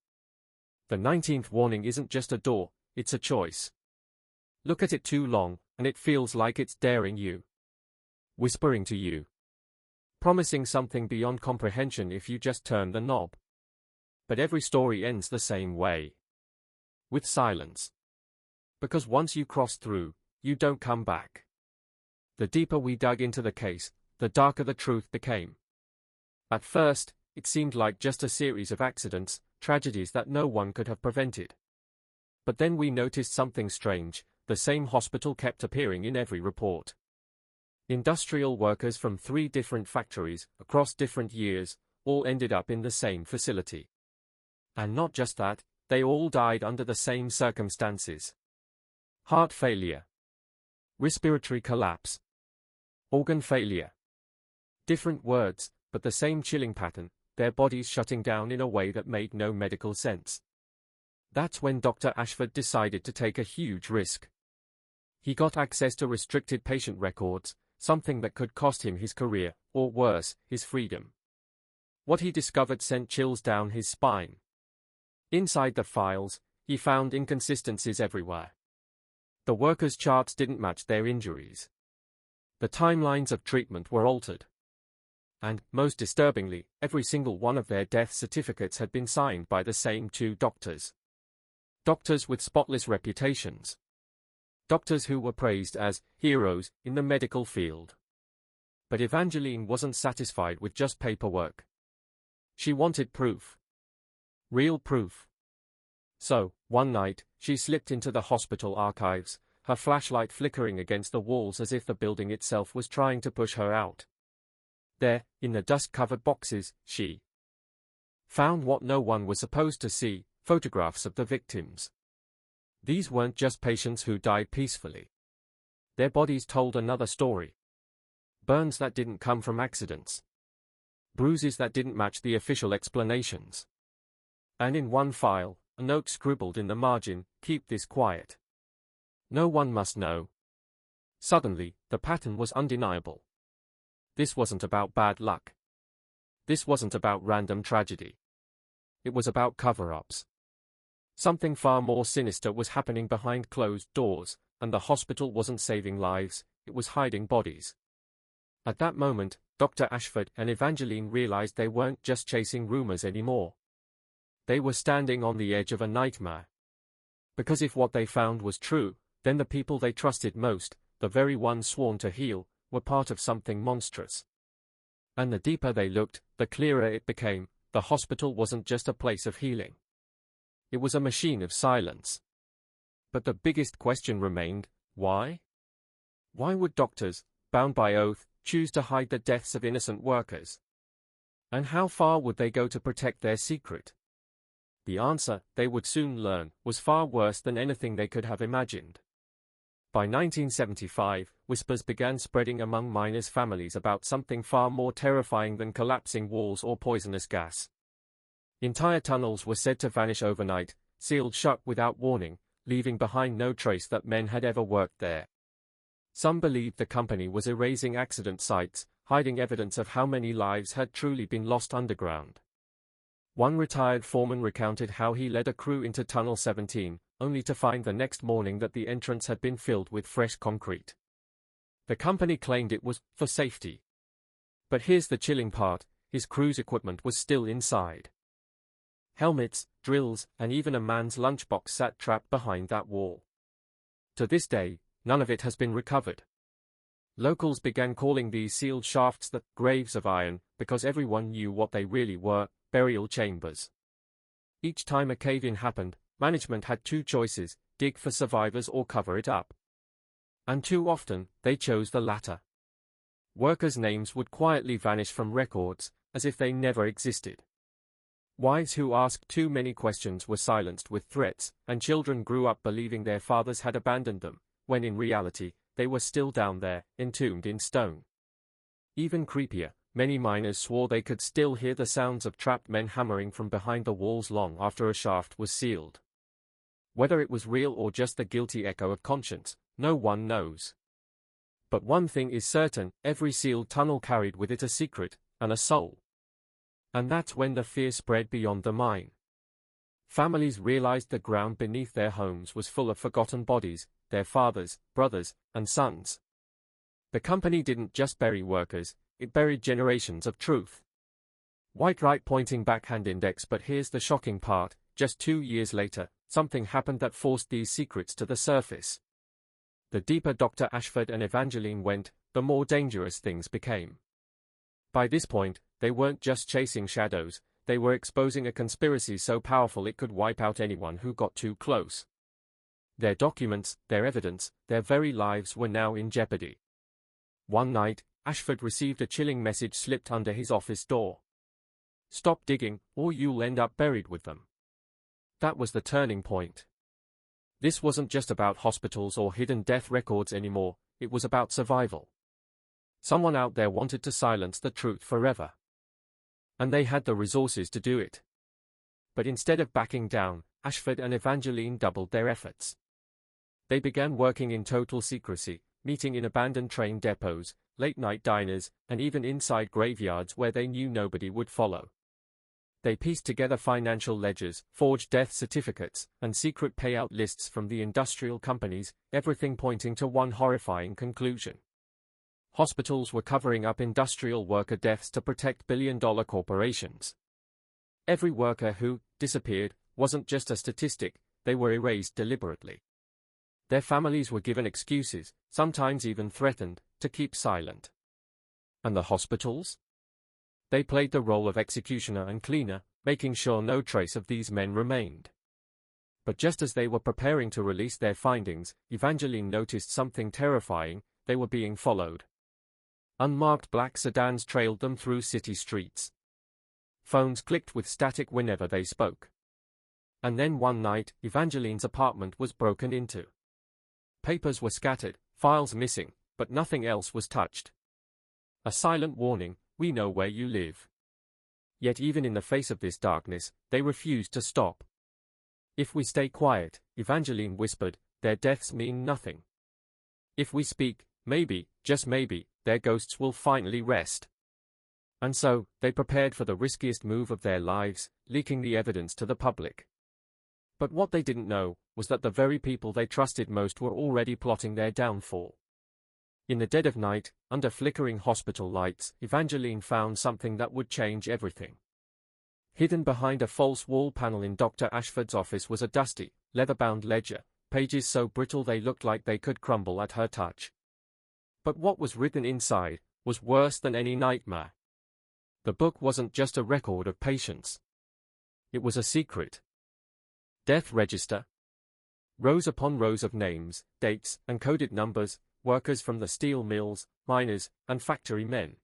A: The 19th warning isn't just a door, it's a choice. Look at it too long, and it feels like it's daring you. Whispering to you. Promising something beyond comprehension if you just turn the knob. But every story ends the same way. With silence. Because once you cross through, you don't come back. The deeper we dug into the case, the darker the truth became. At first, it seemed like just a series of accidents, tragedies that no one could have prevented. But then we noticed something strange: the same hospital kept appearing in every report. Industrial workers from 3 different factories, across different years, all ended up in the same facility. And not just that, they all died under the same circumstances. Heart failure. Respiratory collapse. Organ failure. Different words, but the same chilling pattern, their bodies shutting down in a way that made no medical sense. That's when Dr. Ashford decided to take a huge risk. He got access to restricted patient records, something that could cost him his career, or worse, his freedom. What he discovered sent chills down his spine. Inside the files, he found inconsistencies everywhere. The workers' charts didn't match their injuries. The timelines of treatment were altered. And, most disturbingly, every single one of their death certificates had been signed by the same two doctors. Doctors with spotless reputations. Doctors who were praised as heroes in the medical field. But Evangeline wasn't satisfied with just paperwork. She wanted proof. Real proof. So, one night, she slipped into the hospital archives, her flashlight flickering against the walls as if the building itself was trying to push her out. There, in the dust-covered boxes, she found what no one was supposed to see, photographs of the victims. These weren't just patients who died peacefully. Their bodies told another story. Burns that didn't come from accidents. Bruises that didn't match the official explanations. And in one file, a note scribbled in the margin, "Keep this quiet. No one must know." Suddenly, the pattern was undeniable. This wasn't about bad luck. This wasn't about random tragedy. It was about cover-ups. Something far more sinister was happening behind closed doors, and the hospital wasn't saving lives, it was hiding bodies. At that moment, Dr. Ashford and Evangeline realized they weren't just chasing rumors anymore. They were standing on the edge of a nightmare. Because if what they found was true, then the people they trusted most, the very ones sworn to heal, were part of something monstrous. And the deeper they looked, the clearer it became, the hospital wasn't just a place of healing. It was a machine of silence. But the biggest question remained, why? Why would doctors, bound by oath, choose to hide the deaths of innocent workers? And how far would they go to protect their secret? The answer, they would soon learn, was far worse than anything they could have imagined. By 1975, whispers began spreading among miners' families about something far more terrifying than collapsing walls or poisonous gas. Entire tunnels were said to vanish overnight, sealed shut without warning, leaving behind no trace that men had ever worked there. Some believed the company was erasing accident sites, hiding evidence of how many lives had truly been lost underground. One retired foreman recounted how he led a crew into Tunnel 17, only to find the next morning that the entrance had been filled with fresh concrete. The company claimed it was for safety. But here's the chilling part, his crew's equipment was still inside. Helmets, drills, and even a man's lunchbox sat trapped behind that wall. To this day, none of it has been recovered. Locals began calling these sealed shafts the graves of iron, because everyone knew what they really were, burial chambers. Each time a cave-in happened, management had two choices, dig for survivors or cover it up. And too often, they chose the latter. Workers' names would quietly vanish from records, as if they never existed. Wives who asked too many questions were silenced with threats, and children grew up believing their fathers had abandoned them, when in reality, they were still down there, entombed in stone. Even creepier, many miners swore they could still hear the sounds of trapped men hammering from behind the walls long after a shaft was sealed. Whether it was real or just the guilty echo of conscience, no one knows. But one thing is certain, every sealed tunnel carried with it a secret, and a soul. And that's when the fear spread beyond the mine. Families realized the ground beneath their homes was full of forgotten bodies, their fathers, brothers, and sons. The company didn't just bury workers, it buried generations of truth. White right pointing backhand index, but here's the shocking part, just 2 years later, something happened that forced these secrets to the surface. The deeper Dr. Ashford and Evangeline went, the more dangerous things became. By this point, they weren't just chasing shadows, they were exposing a conspiracy so powerful it could wipe out anyone who got too close. Their documents, their evidence, their very lives were now in jeopardy. One night, Ashford received a chilling message slipped under his office door. "Stop digging, or you'll end up buried with them." That was the turning point. This wasn't just about hospitals or hidden death records anymore, it was about survival. Someone out there wanted to silence the truth forever. And they had the resources to do it. But instead of backing down, Ashford and Evangeline doubled their efforts. They began working in total secrecy, meeting in abandoned train depots, late-night diners, and even inside graveyards where they knew nobody would follow. They pieced together financial ledgers, forged death certificates, and secret payout lists from the industrial companies, everything pointing to one horrifying conclusion. Hospitals were covering up industrial worker deaths to protect billion-dollar corporations. Every worker who disappeared wasn't just a statistic, they were erased deliberately. Their families were given excuses, sometimes even threatened, to keep silent. And the hospitals? They played the role of executioner and cleaner, making sure no trace of these men remained. But just as they were preparing to release their findings, Evangeline noticed something terrifying: they were being followed. Unmarked black sedans trailed them through city streets. Phones clicked with static whenever they spoke. And then one night, Evangeline's apartment was broken into. Papers were scattered, files missing, but nothing else was touched. A silent warning: we know where you live. Yet even in the face of this darkness, they refused to stop. If we stay quiet, Evangeline whispered, their deaths mean nothing. If we speak, maybe, just maybe, their ghosts will finally rest. And so, they prepared for the riskiest move of their lives, leaking the evidence to the public. But what they didn't know was that the very people they trusted most were already plotting their downfall. In the dead of night, under flickering hospital lights, Evangeline found something that would change everything. Hidden behind a false wall panel in Dr. Ashford's office was a dusty, leather-bound ledger, pages so brittle they looked like they could crumble at her touch. But what was written inside was worse than any nightmare. The book wasn't just a record of patients. It was a secret. Death register. Rows upon rows of names, dates, and coded numbers, workers from the steel mills, miners, and factory men.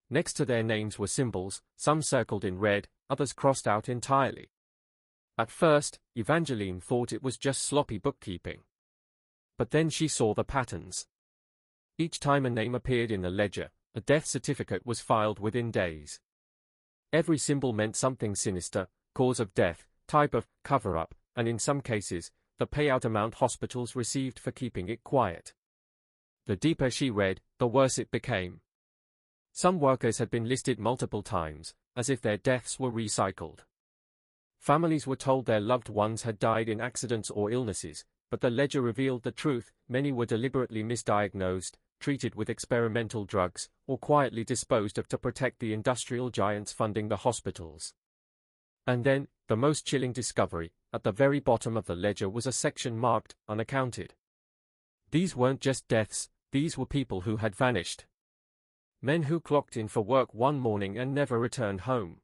A: Next to their names were symbols, some circled in red, others crossed out entirely. At first, Evangeline thought it was just sloppy bookkeeping. But then she saw the patterns. Each time a name appeared in the ledger, a death certificate was filed within days. Every symbol meant something sinister: cause of death, type of cover-up, and in some cases, the payout amount hospitals received for keeping it quiet. The deeper she read, the worse it became. Some workers had been listed multiple times, as if their deaths were recycled. Families were told their loved ones had died in accidents or illnesses, but the ledger revealed the truth: many were deliberately misdiagnosed, treated with experimental drugs, or quietly disposed of to protect the industrial giants funding the hospitals. And then, the most chilling discovery: at the very bottom of the ledger was a section marked unaccounted. These weren't just deaths, these were people who had vanished. Men who clocked in for work one morning and never returned home.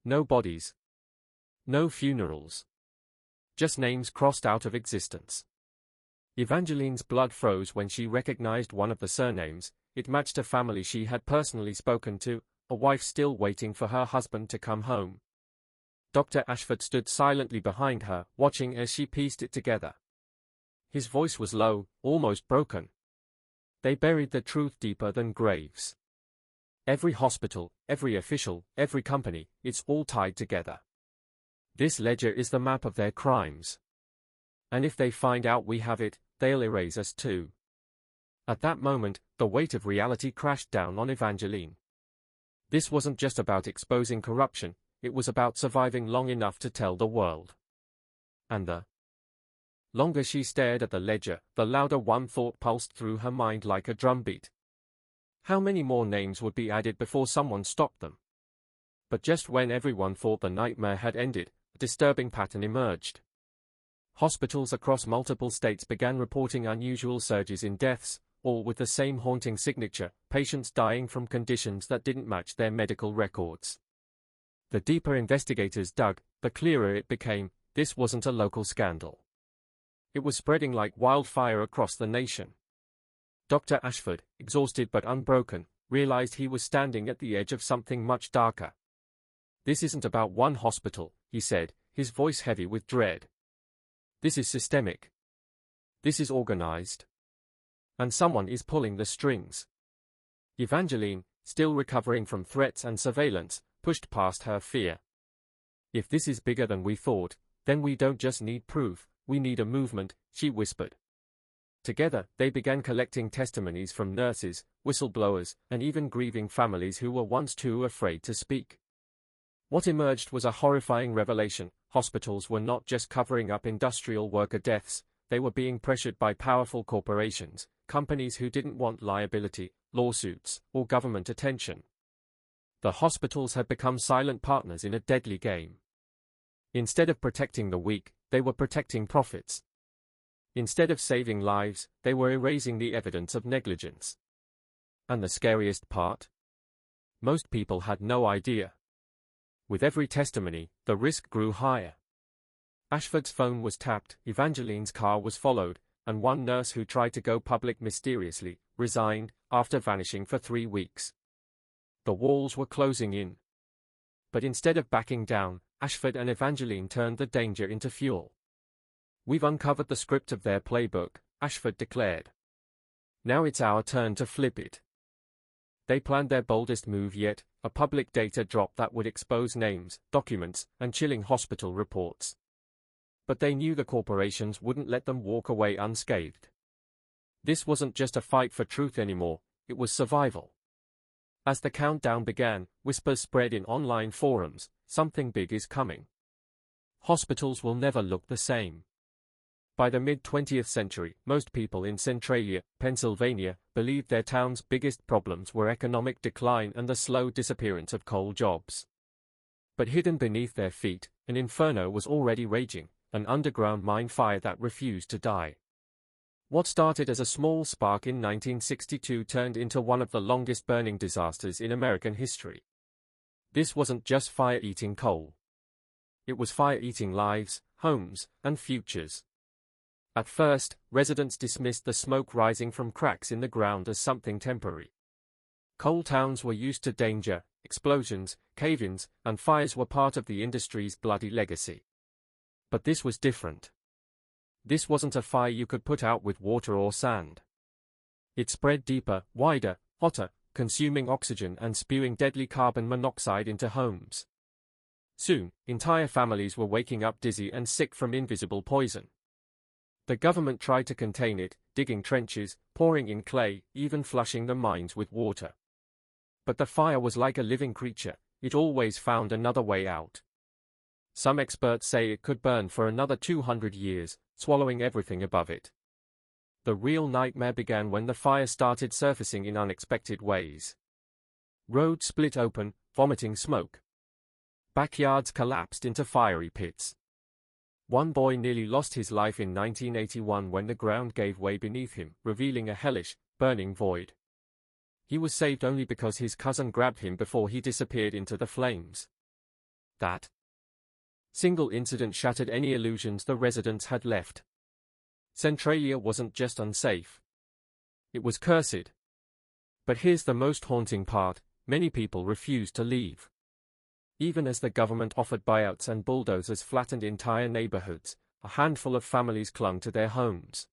A: No bodies. No funerals. Just names crossed out of existence. Evangeline's blood froze when she recognized one of the surnames. It matched a family she had personally spoken to, a wife still waiting for her husband to come home. Dr. Ashford stood silently behind her, watching as she pieced it together. His voice was low, almost broken. They buried the truth deeper than graves. Every hospital, every official, every company, it's all tied together. This ledger is the map of their crimes. And if they find out we have it, they'll erase us too. At that moment, the weight of reality crashed down on Evangeline. This wasn't just about exposing corruption, it was about surviving long enough to tell the world. And the longer she stared at the ledger, the louder one thought pulsed through her mind like a drumbeat. How many more names would be added before someone stopped them? But just when everyone thought the nightmare had ended, a disturbing pattern emerged. Hospitals across multiple states began reporting unusual surges in deaths, all with the same haunting signature: patients dying from conditions that didn't match their medical records. The deeper investigators dug, the clearer it became: this wasn't a local scandal. It was spreading like wildfire across the nation. Dr. Ashford, exhausted but unbroken, realized he was standing at the edge of something much darker. "This isn't about one hospital," he said, his voice heavy with dread. "This is systemic. This is organized. And someone is pulling the strings." Evangeline, still recovering from threats and surveillance, pushed past her fear. "If this is bigger than we thought, then we don't just need proof, we need a movement," she whispered. Together, they began collecting testimonies from nurses, whistleblowers, and even grieving families who were once too afraid to speak. What emerged was a horrifying revelation. Hospitals were not just covering up industrial worker deaths, they were being pressured by powerful corporations, companies who didn't want liability, lawsuits, or government attention. The hospitals had become silent partners in a deadly game. Instead of protecting the weak, they were protecting profits. Instead of saving lives, they were erasing the evidence of negligence. And the scariest part? Most people had no idea. With every testimony, the risk grew higher. Ashford's phone was tapped, Evangeline's car was followed, and one nurse who tried to go public mysteriously resigned after vanishing for 3 weeks. The walls were closing in. But instead of backing down, Ashford and Evangeline turned the danger into fuel. "We've uncovered the script of their playbook," Ashford declared. "Now it's our turn to flip it." They planned their boldest move yet, a public data drop that would expose names, documents, and chilling hospital reports. But they knew the corporations wouldn't let them walk away unscathed. This wasn't just a fight for truth anymore, it was survival. As the countdown began, whispers spread in online forums, something big is coming. Hospitals will never look the same. By the mid-20th century, most people in Centralia, Pennsylvania, believed their town's biggest problems were economic decline and the slow disappearance of coal jobs. But hidden beneath their feet, an inferno was already raging, an underground mine fire that refused to die. What started as a small spark in 1962 turned into one of the longest-burning disasters in American history. This wasn't just fire-eating coal. It was fire-eating lives, homes, and futures. At first, residents dismissed the smoke rising from cracks in the ground as something temporary. Coal towns were used to danger, explosions, cave-ins, and fires were part of the industry's bloody legacy. But this was different. This wasn't a fire you could put out with water or sand. It spread deeper, wider, hotter, consuming oxygen and spewing deadly carbon monoxide into homes. Soon, entire families were waking up dizzy and sick from invisible poison. The government tried to contain it, digging trenches, pouring in clay, even flushing the mines with water. But the fire was like a living creature, it always found another way out. Some experts say it could burn for another 200 years, swallowing everything above it. The real nightmare began when the fire started surfacing in unexpected ways. Roads split open, vomiting smoke. Backyards collapsed into fiery pits. One boy nearly lost his life in 1981 when the ground gave way beneath him, revealing a hellish, burning void. He was saved only because his cousin grabbed him before he disappeared into the flames. That single incident shattered any illusions the residents had left. Centralia wasn't just unsafe. It was cursed. But here's the most haunting part, many people refused to leave. Even as the government offered buyouts and bulldozers flattened entire neighborhoods, a handful of families clung to their homes.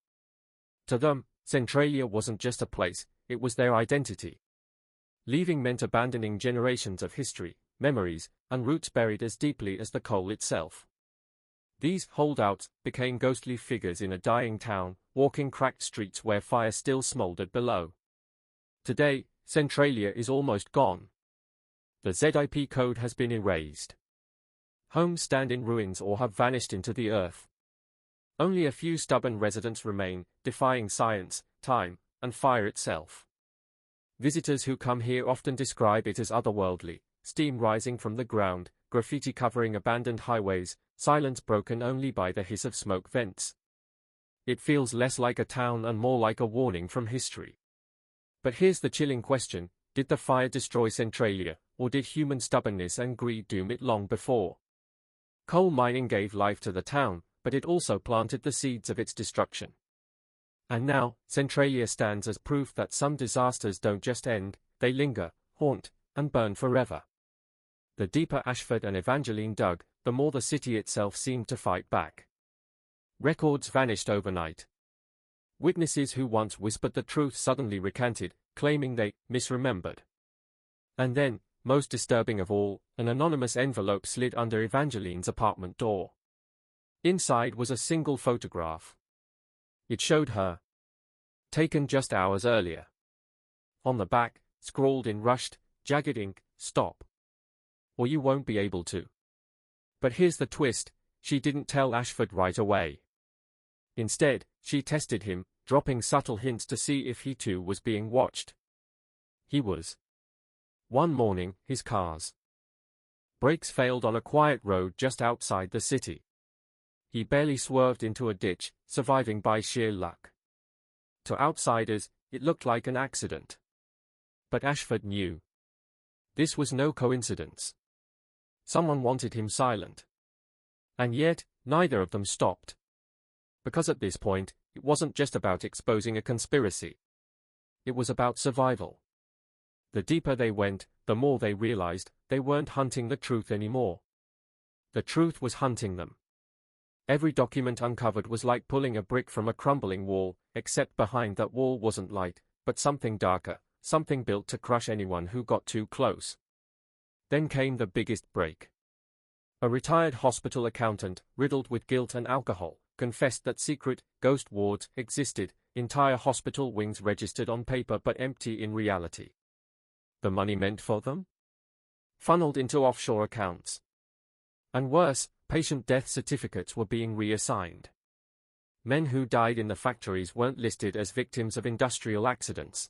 A: To them, Centralia wasn't just a place, it was their identity. Leaving meant abandoning generations of history, memories, and roots buried as deeply as the coal itself. These holdouts became ghostly figures in a dying town, walking cracked streets where fire still smoldered below. Today, Centralia is almost gone. The ZIP code has been erased. Homes stand in ruins or have vanished into the earth. Only a few stubborn residents remain, defying science, time, and fire itself. Visitors who come here often describe it as otherworldly, steam rising from the ground, graffiti covering abandoned highways, silence broken only by the hiss of smoke vents. It feels less like a town and more like a warning from history. But here's the chilling question, did the fire destroy Centralia, or did human stubbornness and greed doom it long before? Coal mining gave life to the town, but it also planted the seeds of its destruction. And now, Centralia stands as proof that some disasters don't just end, they linger, haunt, and burn forever. The deeper Ashford and Evangeline dug, the more the city itself seemed to fight back. Records vanished overnight. Witnesses who once whispered the truth suddenly recanted, claiming they misremembered. And then, most disturbing of all, an anonymous envelope slid under Evangeline's apartment door. Inside was a single photograph. It showed her. Taken just hours earlier. On the back, scrawled in rushed, jagged ink, "Stop." or you won't be able to. But here's the twist, she didn't tell Ashford right away. Instead, she tested him, dropping subtle hints to see if he too was being watched. He was. One morning, his car's brakes failed on a quiet road just outside the city. He barely swerved into a ditch, surviving by sheer luck. To outsiders, it looked like an accident. But Ashford knew. This was no coincidence. Someone wanted him silent. And yet, neither of them stopped. Because at this point, it wasn't just about exposing a conspiracy. It was about survival. The deeper they went, the more they realized they weren't hunting the truth anymore. The truth was hunting them. Every document uncovered was like pulling a brick from a crumbling wall, except behind that wall wasn't light, but something darker, something built to crush anyone who got too close. Then came the biggest break. A retired hospital accountant, riddled with guilt and alcohol, confessed that secret, ghost wards existed, entire hospital wings registered on paper but empty in reality. The money meant for them? Funneled into offshore accounts. And worse, patient death certificates were being reassigned. Men who died in the factories weren't listed as victims of industrial accidents.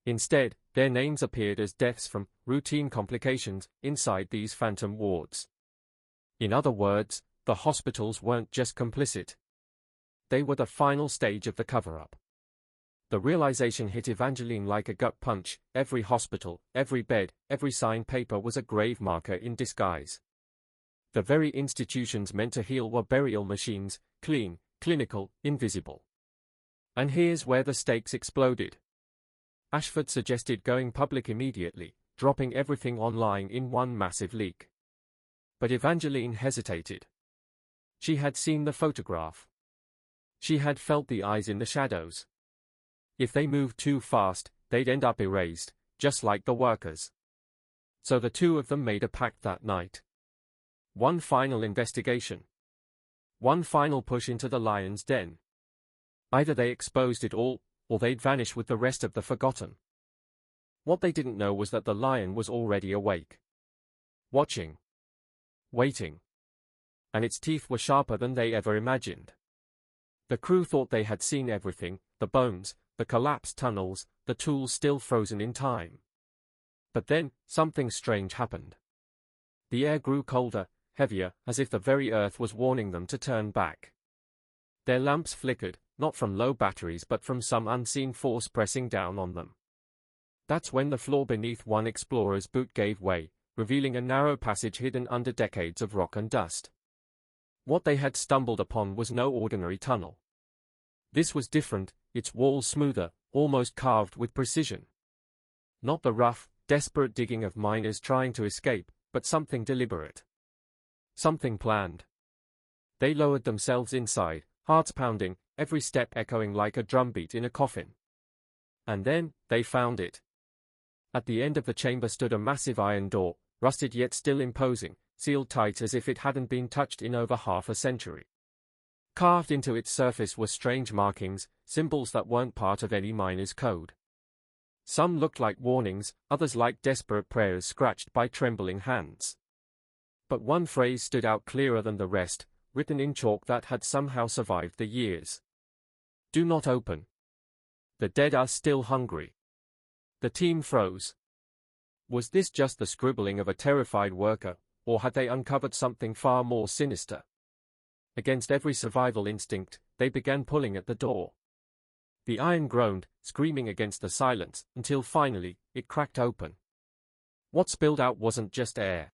A: Instead, their names appeared as deaths from routine complications inside these phantom wards. In other words, the hospitals weren't just complicit. They were the final stage of the cover-up. The realization hit Evangeline like a gut punch. Every hospital, every bed, every signed paper was a grave marker in disguise. The very institutions meant to heal were burial machines, clean, clinical, invisible. And here's where the stakes exploded. Ashford suggested going public immediately, dropping everything online in one massive leak. But Evangeline hesitated. She had seen the photograph. She had felt the eyes in the shadows. If they moved too fast, they'd end up erased, just like the workers. So the two of them made a pact that night. One final investigation. One final push into the lion's den. Either they exposed it all, or they'd vanish with the rest of the forgotten. What they didn't know was that the lion was already awake. Watching. Waiting. And its teeth were sharper than they ever imagined. The crew thought they had seen everything, the bones, the collapsed tunnels, the tools still frozen in time. But then, something strange happened. The air grew colder, heavier, as if the very earth was warning them to turn back. Their lamps flickered, not from low batteries but from some unseen force pressing down on them. That's when the floor beneath one explorer's boot gave way, revealing a narrow passage hidden under decades of rock and dust. What they had stumbled upon was no ordinary tunnel. This was different, its walls smoother, almost carved with precision. Not the rough, desperate digging of miners trying to escape, but something deliberate. Something planned. They lowered themselves inside, hearts pounding, every step echoing like a drumbeat in a coffin. And then, they found it. At the end of the chamber stood a massive iron door, rusted yet still imposing, sealed tight as if it hadn't been touched in over half a century. Carved into its surface were strange markings, symbols that weren't part of any miner's code. Some looked like warnings, others like desperate prayers scratched by trembling hands. But one phrase stood out clearer than the rest, written in chalk that had somehow survived the years. Do not open. The dead are still hungry. The team froze. Was this just the scribbling of a terrified worker, or had they uncovered something far more sinister? Against every survival instinct, they began pulling at the door. The iron groaned, screaming against the silence, until finally, it cracked open. What spilled out wasn't just air.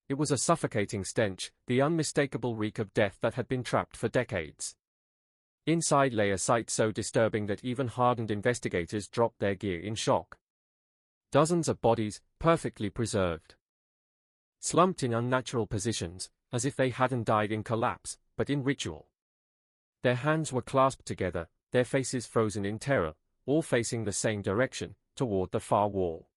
A: It was a suffocating stench, the unmistakable reek of death that had been trapped for decades. Inside lay a sight so disturbing that even hardened investigators dropped their gear in shock. Dozens of bodies, perfectly preserved. Slumped in unnatural positions, as if they hadn't died in collapse, but in ritual. Their hands were clasped together, their faces frozen in terror, all facing the same direction, toward the far wall.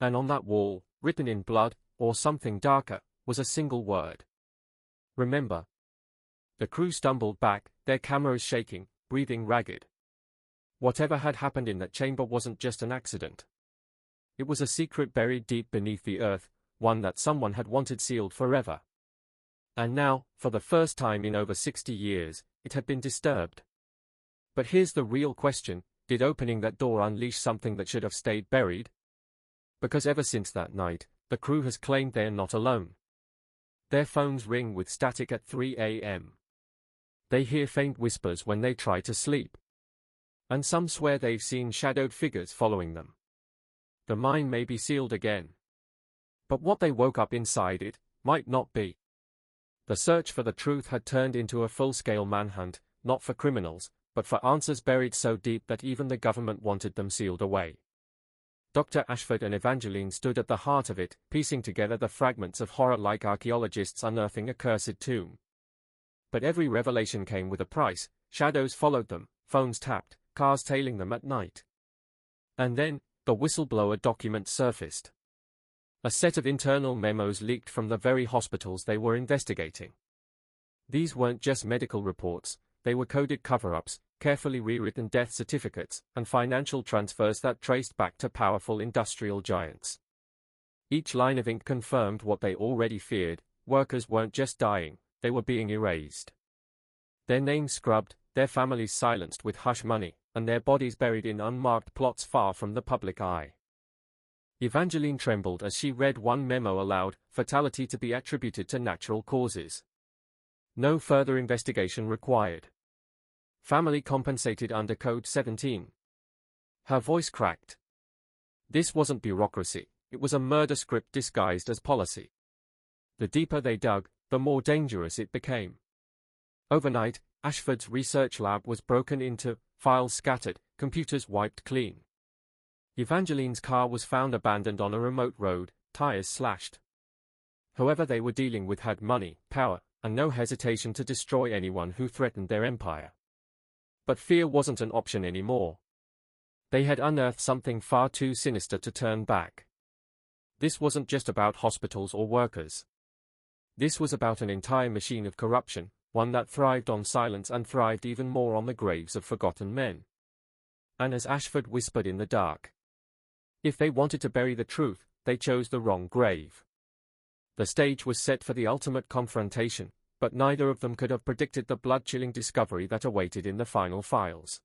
A: And on that wall, written in blood, or something darker, was a single word. Remember. The crew stumbled back, their cameras shaking, breathing ragged. Whatever had happened in that chamber wasn't just an accident. It was a secret buried deep beneath the earth, one that someone had wanted sealed forever. And now, for the first time in over 60 years, it had been disturbed. But here's the real question: did opening that door unleash something that should have stayed buried? Because ever since that night, the crew has claimed they're not alone. Their phones ring with static at 3 a.m. They hear faint whispers when they try to sleep. And some swear they've seen shadowed figures following them. The mine may be sealed again. But what they woke up inside it might not be. The search for the truth had turned into a full-scale manhunt, not for criminals, but for answers buried so deep that even the government wanted them sealed away. Dr. Ashford and Evangeline stood at the heart of it, piecing together the fragments of horror like archaeologists unearthing a cursed tomb. But every revelation came with a price. Shadows followed them, phones tapped, cars tailing them at night. And then, the whistleblower document surfaced. A set of internal memos leaked from the very hospitals they were investigating. These weren't just medical reports, they were coded cover-ups, carefully rewritten death certificates, and financial transfers that traced back to powerful industrial giants. Each line of ink confirmed what they already feared: workers weren't just dying, they were being erased. Their names scrubbed, their families silenced with hush money, and their bodies buried in unmarked plots far from the public eye. Evangeline trembled as she read one memo aloud: fatality to be attributed to natural causes. No further investigation required. Family compensated under Code 17. Her voice cracked. This wasn't bureaucracy, it was a murder script disguised as policy. The deeper they dug, the more dangerous it became. Overnight, Ashford's research lab was broken into, files scattered, computers wiped clean. Evangeline's car was found abandoned on a remote road, tires slashed. Whoever they were dealing with had money, power, and no hesitation to destroy anyone who threatened their empire. But fear wasn't an option anymore. They had unearthed something far too sinister to turn back. This wasn't just about hospitals or workers. This was about an entire machine of corruption, one that thrived on silence and thrived even more on the graves of forgotten men. And as Ashford whispered in the dark, if they wanted to bury the truth, they chose the wrong grave. The stage was set for the ultimate confrontation, but neither of them could have predicted the blood-chilling discovery that awaited in the final files.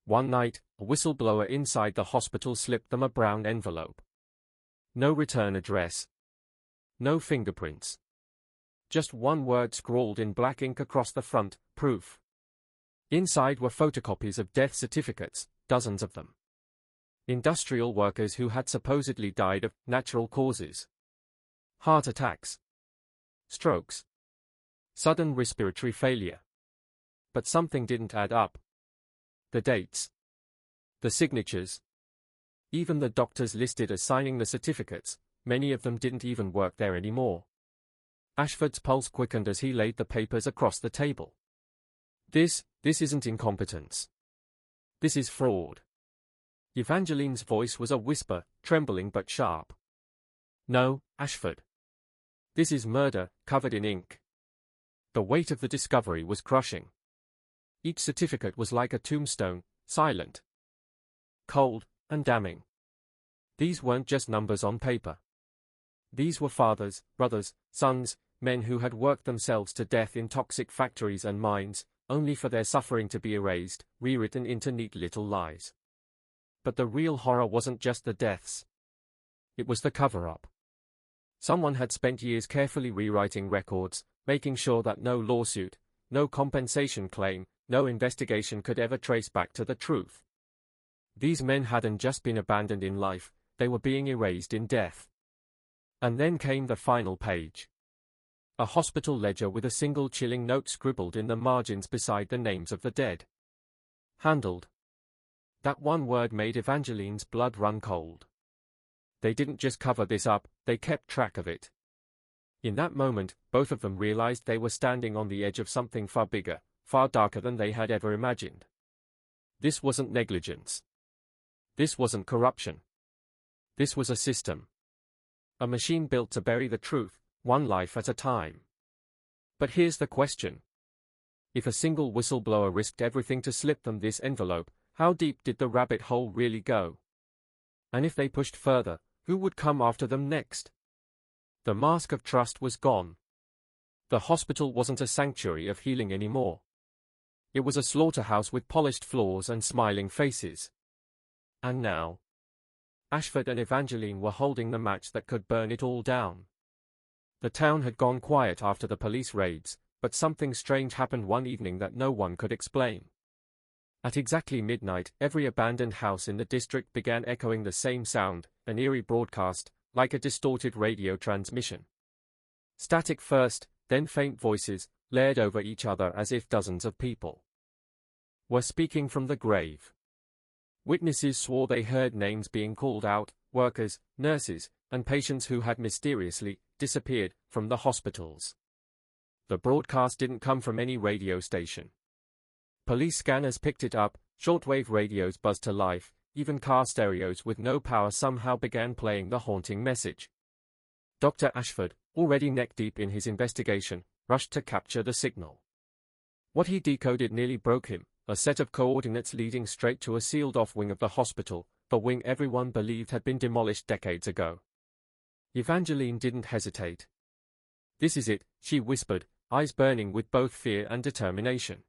A: One night, a whistleblower inside the hospital slipped them a brown envelope. No return address. No fingerprints. Just one word scrawled in black ink across the front: proof. Inside were photocopies of death certificates, dozens of them. Industrial workers who had supposedly died of natural causes. Heart attacks. Strokes. Sudden respiratory failure. But something didn't add up. The dates. The signatures. Even the doctors listed as signing the certificates, many of them didn't even work there anymore. Ashford's pulse quickened as he laid the papers across the table. This isn't incompetence. This is fraud. Evangeline's voice was a whisper, trembling but sharp. No, Ashford. This is murder, covered in ink. The weight of the discovery was crushing. Each certificate was like a tombstone, silent, cold, and damning. These weren't just numbers on paper. These were fathers, brothers, sons, men who had worked themselves to death in toxic factories and mines, only for their suffering to be erased, rewritten into neat little lies. But the real horror wasn't just the deaths. It was the cover-up. Someone had spent years carefully rewriting records, making sure that no lawsuit, no compensation claim, no investigation could ever trace back to the truth. These men hadn't just been abandoned in life, they were being erased in death. And then came the final page. A hospital ledger with a single chilling note scribbled in the margins beside the names of the dead. Handled. That one word made Evangeline's blood run cold. They didn't just cover this up, they kept track of it. In that moment, both of them realized they were standing on the edge of something far bigger, far darker than they had ever imagined. This wasn't negligence. This wasn't corruption. This was a system. A machine built to bury the truth, one life at a time. But here's the question. If a single whistleblower risked everything to slip them this envelope, how deep did the rabbit hole really go? And if they pushed further, who would come after them next? The mask of trust was gone. The hospital wasn't a sanctuary of healing anymore. It was a slaughterhouse with polished floors and smiling faces. And now, Ashford and Evangeline were holding the match that could burn it all down. The town had gone quiet after the police raids, but something strange happened one evening that no one could explain. At exactly midnight, every abandoned house in the district began echoing the same sound, an eerie broadcast, like a distorted radio transmission. Static first, then faint voices, layered over each other as if dozens of people were speaking from the grave. Witnesses swore they heard names being called out, workers, nurses, and patients who had mysteriously disappeared from the hospitals. The broadcast didn't come from any radio station. Police scanners picked it up, shortwave radios buzzed to life, even car stereos with no power somehow began playing the haunting message. Dr. Ashford, already neck-deep in his investigation, rushed to capture the signal. What he decoded nearly broke him, a set of coordinates leading straight to a sealed-off wing of the hospital, the wing everyone believed had been demolished decades ago. Evangeline didn't hesitate. "This is it," she whispered, eyes burning with both fear and determination.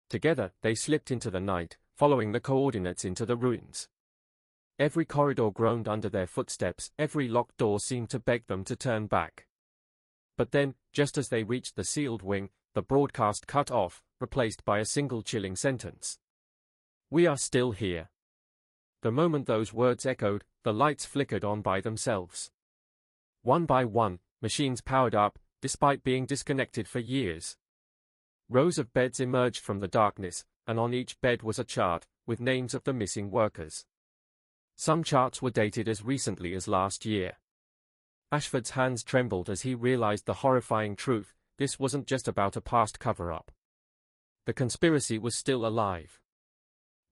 A: Together, they slipped into the night, following the coordinates into the ruins. Every corridor groaned under their footsteps, every locked door seemed to beg them to turn back. But then, just as they reached the sealed wing, the broadcast cut off, replaced by a single chilling sentence. "We are still here." The moment those words echoed, the lights flickered on by themselves. One by one, machines powered up, despite being disconnected for years. Rows of beds emerged from the darkness, and on each bed was a chart, with names of the missing workers. Some charts were dated as recently as last year. Ashford's hands trembled as he realized the horrifying truth: this wasn't just about a past cover-up. The conspiracy was still alive.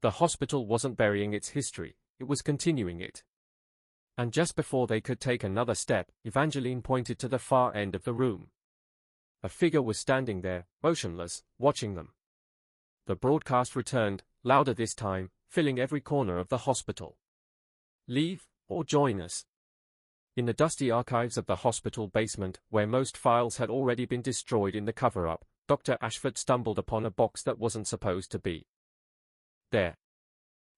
A: The hospital wasn't burying its history, it was continuing it. And just before they could take another step, Evangeline pointed to the far end of the room. A figure was standing there, motionless, watching them. The broadcast returned, louder this time, filling every corner of the hospital. "Leave, or join us." In the dusty archives of the hospital basement, where most files had already been destroyed in the cover-up, Dr. Ashford stumbled upon a box that wasn't supposed to be there.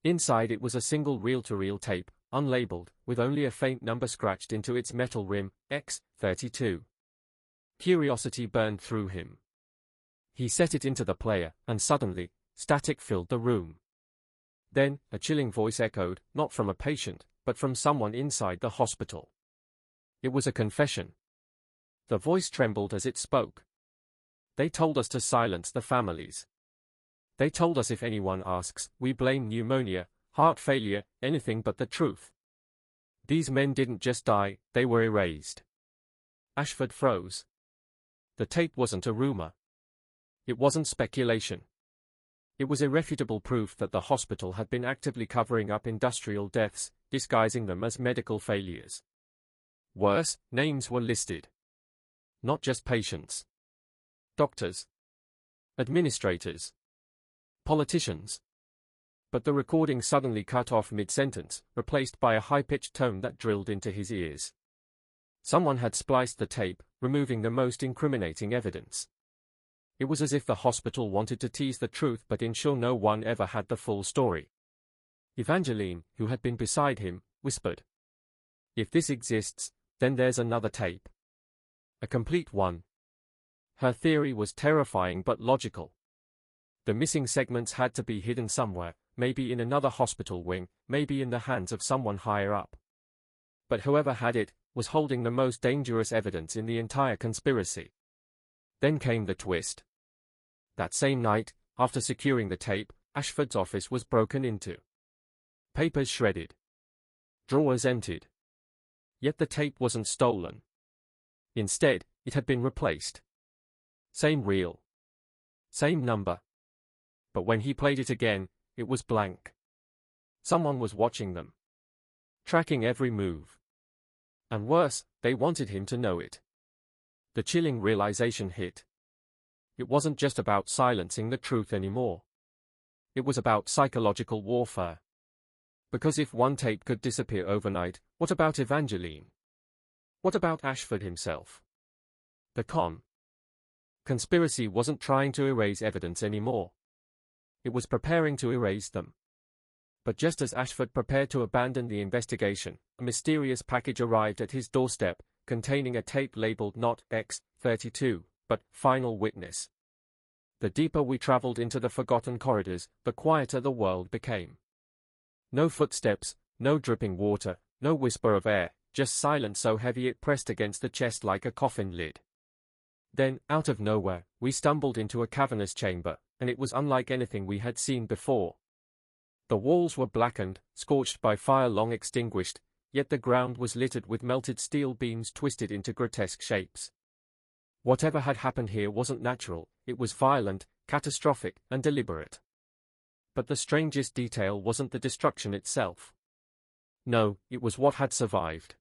A: Inside it was a single reel-to-reel tape, unlabeled, with only a faint number scratched into its metal rim, X32. Curiosity burned through him. He set it into the player, and suddenly, static filled the room. Then, a chilling voice echoed, not from a patient, but from someone inside the hospital. It was a confession. The voice trembled as it spoke. "They told us to silence the families. They told us if anyone asks, we blame pneumonia, heart failure, anything but the truth. These men didn't just die, they were erased." Ashford froze. The tape wasn't a rumor. It wasn't speculation. It was irrefutable proof that the hospital had been actively covering up industrial deaths, disguising them as medical failures. Worse, names were listed. Not just patients. Doctors. Administrators. Politicians. But the recording suddenly cut off mid-sentence, replaced by a high-pitched tone that drilled into his ears. Someone had spliced the tape, removing the most incriminating evidence. It was as if the hospital wanted to tease the truth but ensure no one ever had the full story. Evangeline, who had been beside him, whispered, "If this exists, then there's another tape. A complete one." Her theory was terrifying but logical. The missing segments had to be hidden somewhere, maybe in another hospital wing, maybe in the hands of someone higher up. But whoever had it was holding the most dangerous evidence in the entire conspiracy. Then came the twist. That same night, after securing the tape, Ashford's office was broken into. Papers shredded. Drawers emptied. Yet the tape wasn't stolen. Instead, it had been replaced. Same reel. Same number. But when he played it again, it was blank. Someone was watching them. Tracking every move. And worse, they wanted him to know it. The chilling realization hit. It wasn't just about silencing the truth anymore. It was about psychological warfare. Because if one tape could disappear overnight, what about Evangeline? What about Ashford himself? The conspiracy wasn't trying to erase evidence anymore. It was preparing to erase them. But just as Ashford prepared to abandon the investigation, a mysterious package arrived at his doorstep, containing a tape labeled not X32, but Final Witness. The deeper we traveled into the forgotten corridors, the quieter the world became. No footsteps, no dripping water, no whisper of air, just silence so heavy it pressed against the chest like a coffin lid. Then, out of nowhere, we stumbled into a cavernous chamber, and it was unlike anything we had seen before. The walls were blackened, scorched by fire long extinguished, yet the ground was littered with melted steel beams twisted into grotesque shapes. Whatever had happened here wasn't natural, it was violent, catastrophic, and deliberate. But the strangest detail wasn't the destruction itself. No, it was what had survived.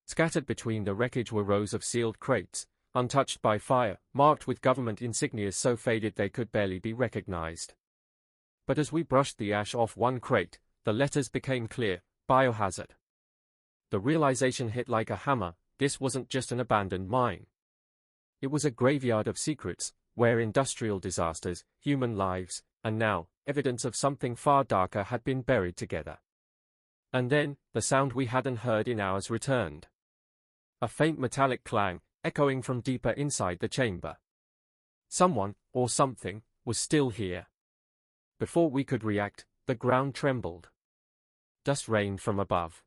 A: Scattered between the wreckage were rows of sealed crates, untouched by fire, marked with government insignias so faded they could barely be recognized. But as we brushed the ash off one crate, the letters became clear: biohazard. The realization hit like a hammer: this wasn't just an abandoned mine. It was a graveyard of secrets, where industrial disasters, human lives, and now, evidence of something far darker had been buried together. And then, the sound we hadn't heard in hours returned. A faint metallic clang, echoing from deeper inside the chamber. Someone, or something, was still here. Before we could react, the ground trembled. Dust rained from above.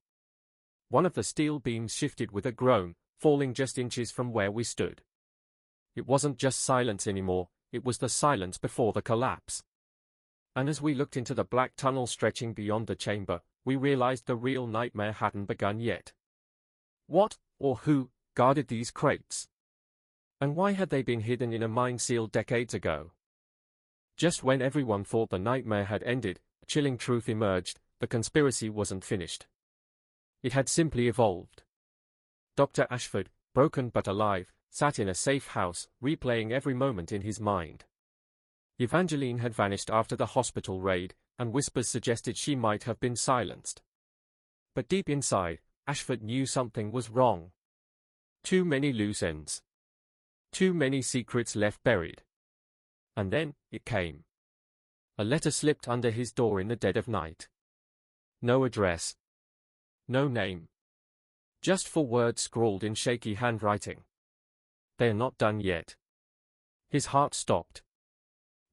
A: One of the steel beams shifted with a groan, falling just inches from where we stood. It wasn't just silence anymore, it was the silence before the collapse. And as we looked into the black tunnel stretching beyond the chamber, we realized the real nightmare hadn't begun yet. What, or who, guarded these crates? And why had they been hidden in a mine sealed decades ago? Just when everyone thought the nightmare had ended, a chilling truth emerged: the conspiracy wasn't finished. It had simply evolved. Dr. Ashford, broken but alive, sat in a safe house, replaying every moment in his mind. Evangeline had vanished after the hospital raid, and whispers suggested she might have been silenced. But deep inside, Ashford knew something was wrong. Too many loose ends. Too many secrets left buried. And then, it came. A letter slipped under his door in the dead of night. No address. No name. Just 4 words scrawled in shaky handwriting. "They're not done yet." His heart stopped.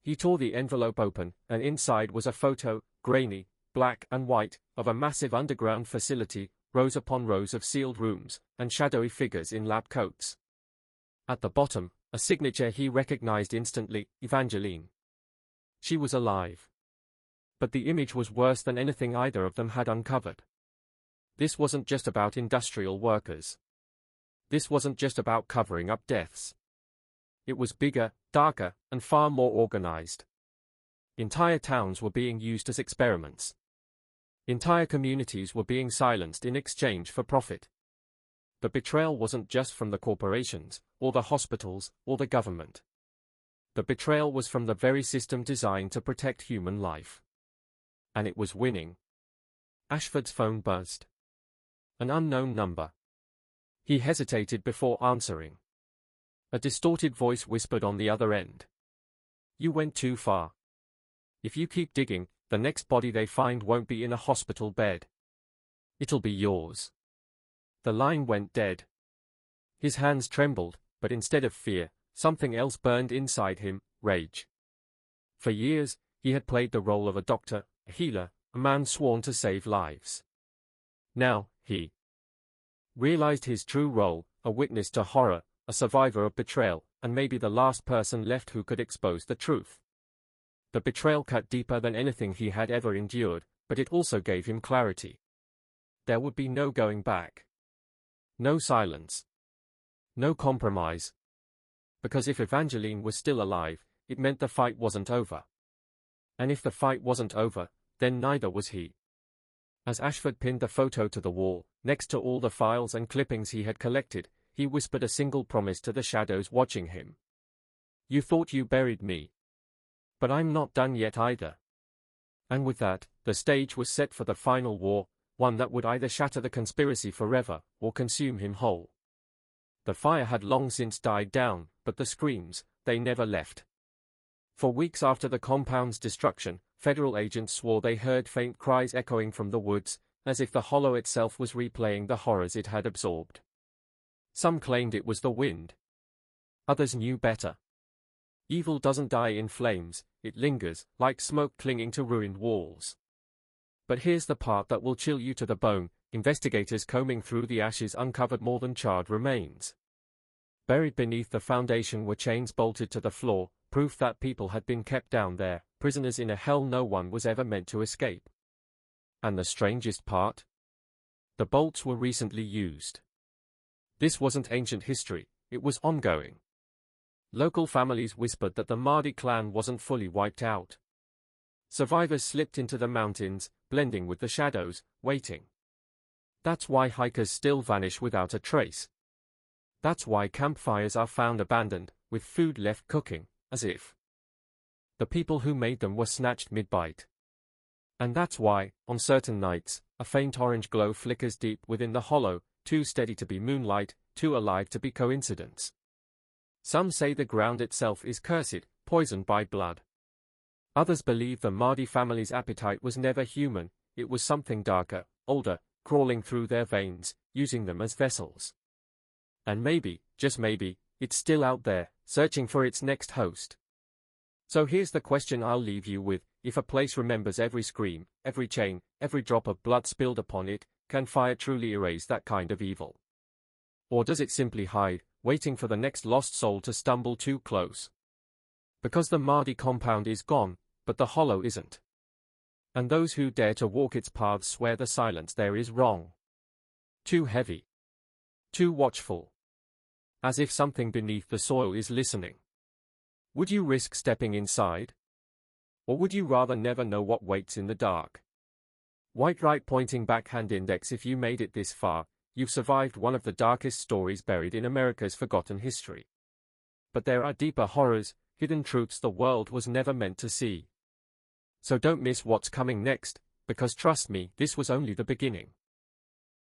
A: He tore the envelope open, and inside was a photo, grainy, black and white, of a massive underground facility, rows upon rows of sealed rooms, and shadowy figures in lab coats. At the bottom, a signature he recognized instantly: Evangeline. She was alive. But the image was worse than anything either of them had uncovered. This wasn't just about industrial workers. This wasn't just about covering up deaths. It was bigger, darker, and far more organized. Entire towns were being used as experiments. Entire communities were being silenced in exchange for profit. The betrayal wasn't just from the corporations, or the hospitals, or the government. The betrayal was from the very system designed to protect human life. And it was winning. Ashford's phone buzzed. An unknown number. He hesitated before answering. A distorted voice whispered on the other end. "You went too far. If you keep digging, the next body they find won't be in a hospital bed. It'll be yours." The line went dead. His hands trembled, but instead of fear, something else burned inside him: rage. For years, he had played the role of a doctor, a healer, a man sworn to save lives. Now, he realized his true role: a witness to horror, a survivor of betrayal, and maybe the last person left who could expose the truth. The betrayal cut deeper than anything he had ever endured, but it also gave him clarity. There would be no going back. No silence. No compromise. Because if Evangeline was still alive, it meant the fight wasn't over. And if the fight wasn't over, then neither was he. As Ashford pinned the photo to the wall, next to all the files and clippings he had collected, he whispered a single promise to the shadows watching him. "You thought you buried me. But I'm not done yet either." And with that, the stage was set for the final war, one that would either shatter the conspiracy forever, or consume him whole. The fire had long since died down, but the screams, they never left. For weeks after the compound's destruction, federal agents swore they heard faint cries echoing from the woods, as if the hollow itself was replaying the horrors it had absorbed. Some claimed it was the wind. Others knew better. Evil doesn't die in flames, it lingers, like smoke clinging to ruined walls. But here's the part that will chill you to the bone. Investigators combing through the ashes uncovered more than charred remains. Buried beneath the foundation were chains bolted to the floor, proof that people had been kept down there, prisoners in a hell no one was ever meant to escape. And the strangest part? The bolts were recently used. This wasn't ancient history, it was ongoing. Local families whispered that the Mahdi clan wasn't fully wiped out. Survivors slipped into the mountains, blending with the shadows, waiting. That's why hikers still vanish without a trace. That's why campfires are found abandoned, with food left cooking, as if the people who made them were snatched mid-bite. And that's why, on certain nights, a faint orange glow flickers deep within the hollow, too steady to be moonlight, too alive to be coincidence. Some say the ground itself is cursed, poisoned by blood. Others believe the Mahdi family's appetite was never human, it was something darker, older, crawling through their veins, using them as vessels. And maybe, just maybe, it's still out there, searching for its next host. So here's the question I'll leave you with: if a place remembers every scream, every chain, every drop of blood spilled upon it, can fire truly erase that kind of evil? Or does it simply hide, waiting for the next lost soul to stumble too close? Because the Mahdi compound is gone, but the hollow isn't. And those who dare to walk its paths swear the silence there is wrong. Too heavy. Too watchful. As if something beneath the soil is listening. Would you risk stepping inside? Or would you rather never know what waits in the dark? White right pointing backhand index. If you made it this far, you've survived one of the darkest stories buried in America's forgotten history. But there are deeper horrors, hidden truths the world was never meant to see. So don't miss what's coming next, because trust me, this was only the beginning.